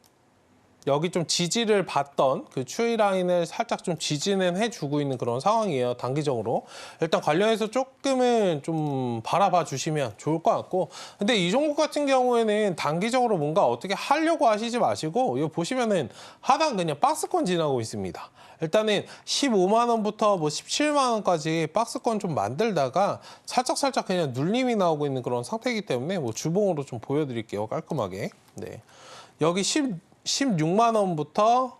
여기 좀 지지를 받던 그 추이 라인을 살짝 좀 지지는 해주고 있는 그런 상황이에요. 단기적으로. 일단 관련해서 조금은 좀 바라봐 주시면 좋을 것 같고 근데 이 종목 같은 경우에는 단기적으로 뭔가 어떻게 하려고 하시지 마시고 이거 보시면은 하단 그냥 박스권 지나고 있습니다. 일단은 15만 원부터 뭐 17만 원까지 박스권 좀 만들다가 살짝 그냥 눌림이 나오고 있는 그런 상태이기 때문에 뭐 주봉으로 좀 보여드릴게요. 깔끔하게. 네. 여기 16만 원부터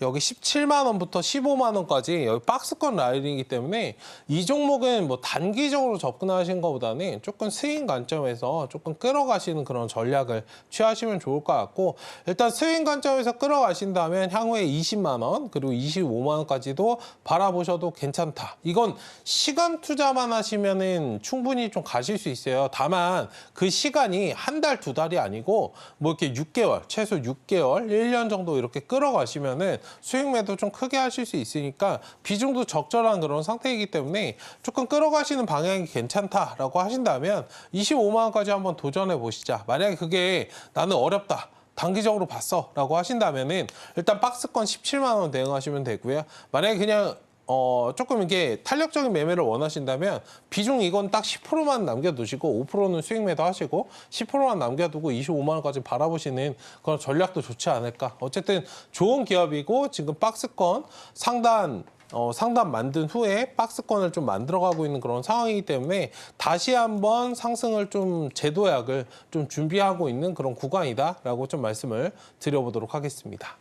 여기 17만 원부터 15만 원까지 여기 박스권 라인이기 때문에 이 종목은 뭐 단기적으로 접근하신 것보다는 조금 스윙 관점에서 조금 끌어가시는 그런 전략을 취하시면 좋을 것 같고 일단 스윙 관점에서 끌어가신다면 향후에 20만 원 그리고 25만 원까지도 바라보셔도 괜찮다. 이건 시간 투자만 하시면은 충분히 좀 가실 수 있어요. 다만 그 시간이 한 달, 두 달이 아니고 뭐 이렇게 6개월, 최소 6개월, 1년 정도 이렇게 끌어가시면은 수익 매도 좀 크게 하실 수 있으니까 비중도 적절한 그런 상태이기 때문에 조금 끌어가시는 방향이 괜찮다라고 하신다면 25만 원까지 한번 도전해 보시자. 만약에 그게 나는 어렵다. 단기적으로 봤어 라고 하신다면은 일단 박스권 17만 원 대응하시면 되고요. 만약에 그냥 조금 이게 탄력적인 매매를 원하신다면 비중 이건 딱 10%만 남겨두시고 5%는 수익 매도 하시고 10%만 남겨두고 25만 원까지 바라보시는 그런 전략도 좋지 않을까. 어쨌든 좋은 기업이고 지금 박스권 상단 만든 후에 박스권을 좀 만들어가고 있는 그런 상황이기 때문에 다시 한번 상승을 좀 제도약을 좀 준비하고 있는 그런 구간이다라고 좀 말씀을 드려보도록 하겠습니다.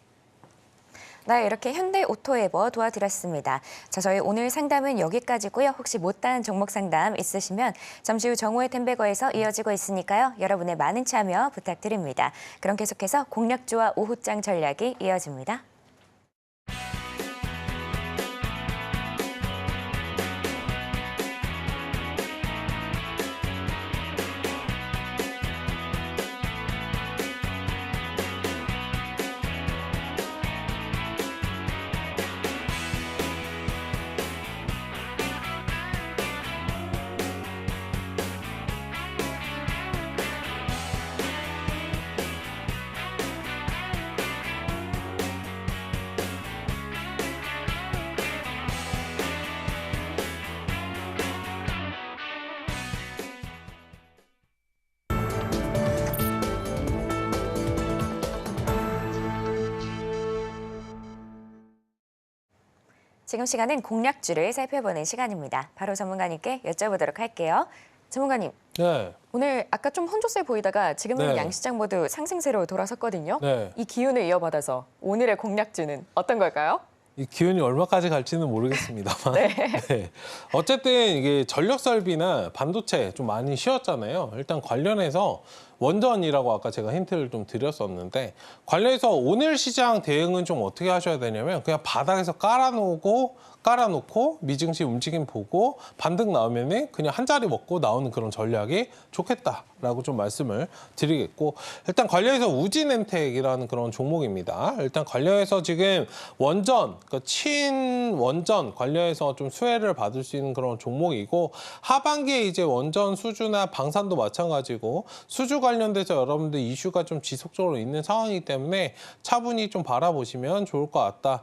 네, 이렇게 현대오토에버 도와드렸습니다. 자, 저희 오늘 상담은 여기까지고요. 혹시 못다한 종목 상담 있으시면 잠시 후 정오의 템베거에서 이어지고 있으니까요. 여러분의 많은 참여 부탁드립니다. 그럼 계속해서 공략주와 오후장 전략이 이어집니다. 지금 시간은 공략주를 살펴보는 시간입니다. 바로 전문가님께 여쭤보도록 할게요. 전문가님, 네. 오늘 아까 좀 혼조세 보이다가 지금은 네. 양시장 모두 상승세로 돌아섰거든요. 네. 이 기운을 이어받아서 오늘의 공략주는 어떤 걸까요? 이 기운이 얼마까지 갈지는 모르겠습니다만. 네. 네. 어쨌든 이게 전력 설비나 반도체 좀 많이 쉬었잖아요. 일단 관련해서 원전이라고 아까 제가 힌트를 좀 드렸었는데 관련해서 오늘 시장 대응은 좀 어떻게 하셔야 되냐면 그냥 바닥에서 깔아놓고 미증시 움직임 보고 반등 나오면은 그냥 한 자리 먹고 나오는 그런 전략이 좋겠다라고 좀 말씀을 드리겠고 일단 관련해서 우진엔텍이라는 그런 종목입니다. 일단 관련해서 지금 원전, 그러니까 친원전 관련해서 좀 수혜를 받을 수 있는 그런 종목이고 하반기에 이제 원전 수주나 방산도 마찬가지고 수주 관련돼서 여러분들 이슈가 좀 지속적으로 있는 상황이기 때문에 차분히 좀 바라보시면 좋을 것 같다.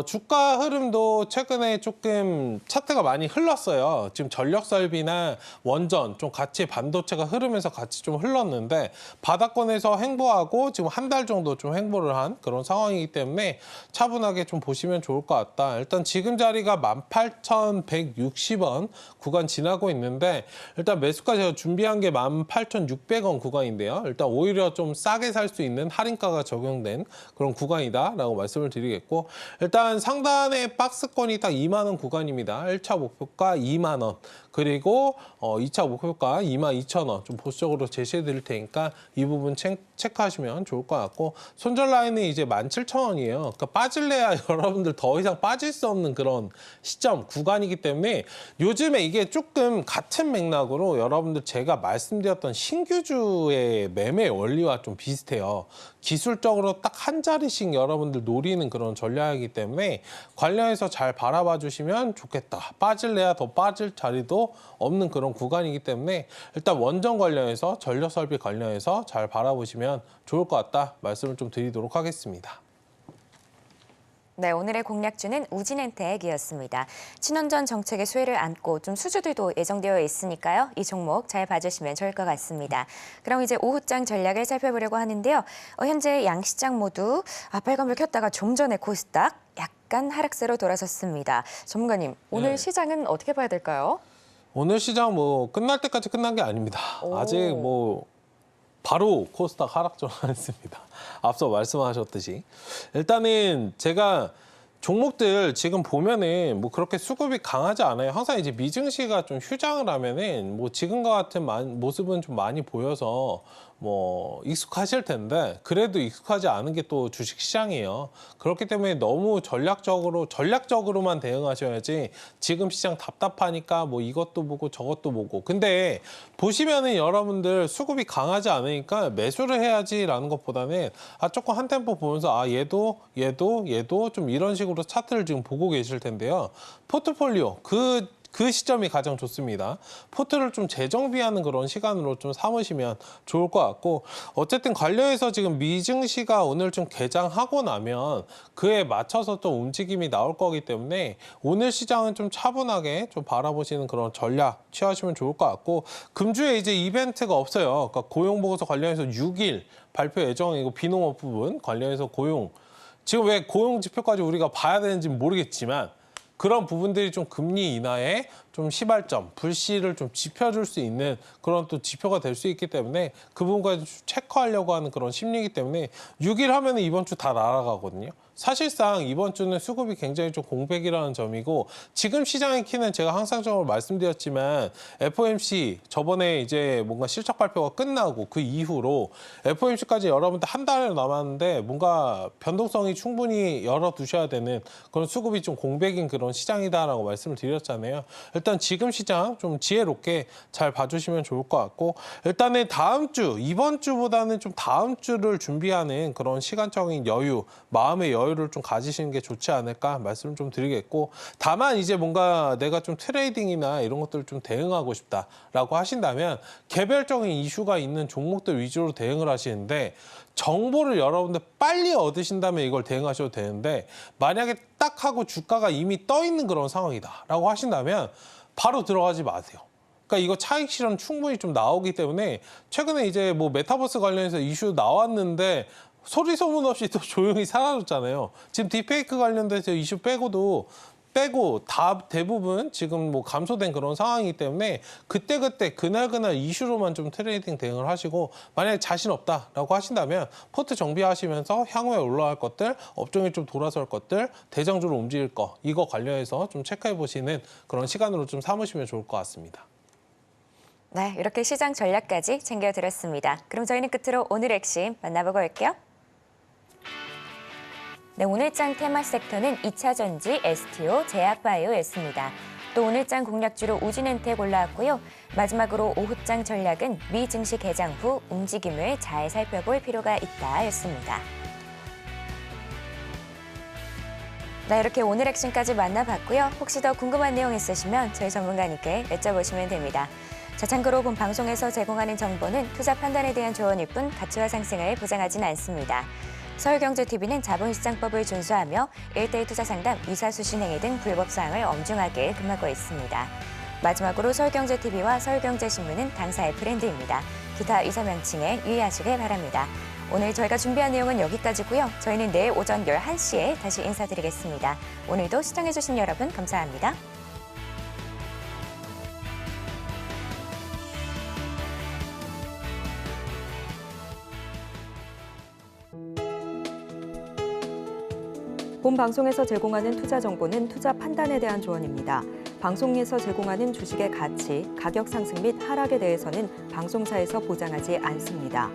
주가 흐름도 최근에 조금 차트가 많이 흘렀어요. 지금 전력 설비나 원전 좀 같이 반도체가 흐르면서 같이 좀 흘렀는데 바닥권에서 횡보하고 지금 한 달 정도 좀 횡보를 한 그런 상황이기 때문에 차분하게 좀 보시면 좋을 것 같다. 일단 지금 자리가 18,160원 구간 지나고 있는데 일단 매수가 제가 준비한 게 18,600원 구간인데요. 일단 오히려 좀 싸게 살 수 있는 할인가가 적용된 그런 구간이다라고 말씀을 드리겠고 일단 상단의 박스권이 딱 2만 원 구간입니다. 1차 목표가 2만 원. 그리고 2차 목표가 22,000원 좀 보수적으로 제시해 드릴 테니까 이 부분 체크하시면 좋을 것 같고 손절 라인은 이제 17,000원이에요. 그러니까 빠질래야 여러분들 더 이상 빠질 수 없는 그런 시점 구간이기 때문에 요즘에 이게 조금 같은 맥락으로 여러분들 제가 말씀드렸던 신규주의 매매 원리와 좀 비슷해요. 기술적으로 딱 한 자리씩 여러분들 노리는 그런 전략이기 때문에 관련해서 잘 바라봐 주시면 좋겠다. 빠질래야 더 빠질 자리도 없는 그런 구간이기 때문에 일단 원전 관련해서 전력 설비 관련해서 잘 바라보시면 좋을 것 같다 말씀을 좀 드리도록 하겠습니다. 네, 오늘의 공략주는 우진엔텍이었습니다. 친원전 정책의 수혜를 안고 좀 수주들도 예정되어 있으니까요. 이 종목 잘 봐주시면 좋을 것 같습니다. 그럼 이제 오후장 전략을 살펴보려고 하는데요. 현재 양시장 모두 빨간불 켰다가 좀 전에 코스닥 약간 하락세로 돌아섰습니다. 전문가님, 오늘 네. 시장은 어떻게 봐야 될까요? 오늘 시장 뭐 끝날 때까지 끝난 게 아닙니다. 오. 아직 뭐 바로 코스닥 하락 전환했습니다. 앞서 말씀하셨듯이 일단은 제가 종목들 지금 보면은 뭐 그렇게 수급이 강하지 않아요. 항상 이제 미증시가 좀 휴장을 하면은 뭐 지금과 같은 모습은 좀 많이 보여서 뭐 익숙하실 텐데 그래도 익숙하지 않은 게 또 주식시장이에요. 그렇기 때문에 너무 전략적으로만 대응하셔야지 지금 시장 답답하니까 뭐 이것도 보고 저것도 보고 근데 보시면은 여러분들 수급이 강하지 않으니까 매수를 해야지라는 것보다는 조금 한 템포 보면서 얘도 좀 이런 식으로 차트를 지금 보고 계실 텐데요. 포트폴리오 그 시점이 가장 좋습니다. 포트를 좀 재정비하는 그런 시간으로 좀 삼으시면 좋을 것 같고 어쨌든 관련해서 지금 미증시가 오늘 좀 개장하고 나면 그에 맞춰서 또 움직임이 나올 거기 때문에 오늘 시장은 좀 차분하게 좀 바라보시는 그런 전략 취하시면 좋을 것 같고 금주에 이제 이벤트가 없어요. 그러니까 고용보고서 관련해서 6일 발표 예정이고 비농업 부분 관련해서 지금 왜 고용 지표까지 우리가 봐야 되는지 모르겠지만 그런 부분들이 좀 금리 인하에 좀 시발점, 불씨를 좀 짚어줄 수 있는 그런 또 지표가 될 수 있기 때문에 그 부분까지 체크하려고 하는 그런 심리이기 때문에 6일 하면 이번 주 다 날아가거든요. 사실상 이번 주는 수급이 굉장히 좀 공백이라는 점이고 지금 시장의 키는 제가 항상적으로 말씀드렸지만 FOMC 저번에 이제 뭔가 실적 발표가 끝나고 그 이후로 FOMC까지 여러분들 한 달 남았는데 뭔가 변동성이 충분히 열어두셔야 되는 그런 수급이 좀 공백인 그런 시장이다라고 말씀을 드렸잖아요. 일단 지금 시장 좀 지혜롭게 잘 봐주시면 좋을 것 같고 일단은 다음 주, 이번 주보다는 좀 다음 주를 준비하는 그런 시간적인 여유, 마음의 여유를 좀 가지시는 게 좋지 않을까 말씀을 좀 드리겠고 다만 이제 뭔가 내가 좀 트레이딩이나 이런 것들을 좀 대응하고 싶다라고 하신다면 개별적인 이슈가 있는 종목들 위주로 대응을 하시는데 정보를 여러분들 빨리 얻으신다면 이걸 대응하셔도 되는데 만약에 딱 하고 주가가 이미 떠 있는 그런 상황이다라고 하신다면 바로 들어가지 마세요. 그러니까 이거 차익 실현 충분히 좀 나오기 때문에 최근에 이제 뭐 메타버스 관련해서 이슈 나왔는데 소리 소문 없이 또 조용히 사라졌잖아요. 지금 딥페이크 관련돼서 이슈 빼고도 빼고 다 대부분 지금 뭐 감소된 그런 상황이기 때문에 그때그때 그날그날 이슈로만 좀 트레이딩 대응을 하시고, 만약에 자신 없다라고 하신다면 포트 정비하시면서 향후에 올라갈 것들, 업종이 좀 돌아설 것들, 대장주로 움직일 거, 이거 관련해서 좀 체크해 보시는 그런 시간으로 좀 삼으시면 좋을 것 같습니다. 네, 이렇게 시장 전략까지 챙겨드렸습니다. 그럼 저희는 끝으로 오늘 핵심 만나보고 올게요. 네, 오늘장 테마 섹터는 2차 전지, STO, 제약바이오였습니다. 또 오늘장 공략주로 우진엔텍 올라왔고요. 마지막으로 오후장 전략은 미 증시 개장 후 움직임을 잘 살펴볼 필요가 있다였습니다. 네, 이렇게 오늘 핵심까지 만나봤고요. 혹시 더 궁금한 내용 있으시면 저희 전문가님께 여쭤보시면 됩니다. 자, 참고로 본 방송에서 제공하는 정보는 투자 판단에 대한 조언일 뿐 가치와 상승을 보장하지는 않습니다. 서울경제TV는 자본시장법을 준수하며 1:1 투자 상담, 이사수신 행위 등 불법 사항을 엄중하게 금하고 있습니다. 마지막으로 서울경제TV와 서울경제신문은 당사의 브랜드입니다. 기타 이사 명칭에 유의하시길 바랍니다. 오늘 저희가 준비한 내용은 여기까지고요. 저희는 내일 오전 11시에 다시 인사드리겠습니다. 오늘도 시청해주신 여러분 감사합니다. 본 방송에서 제공하는 투자 정보는 투자 판단에 대한 조언입니다. 방송에서 제공하는 주식의 가치, 가격 상승 및 하락에 대해서는 방송사에서 보장하지 않습니다.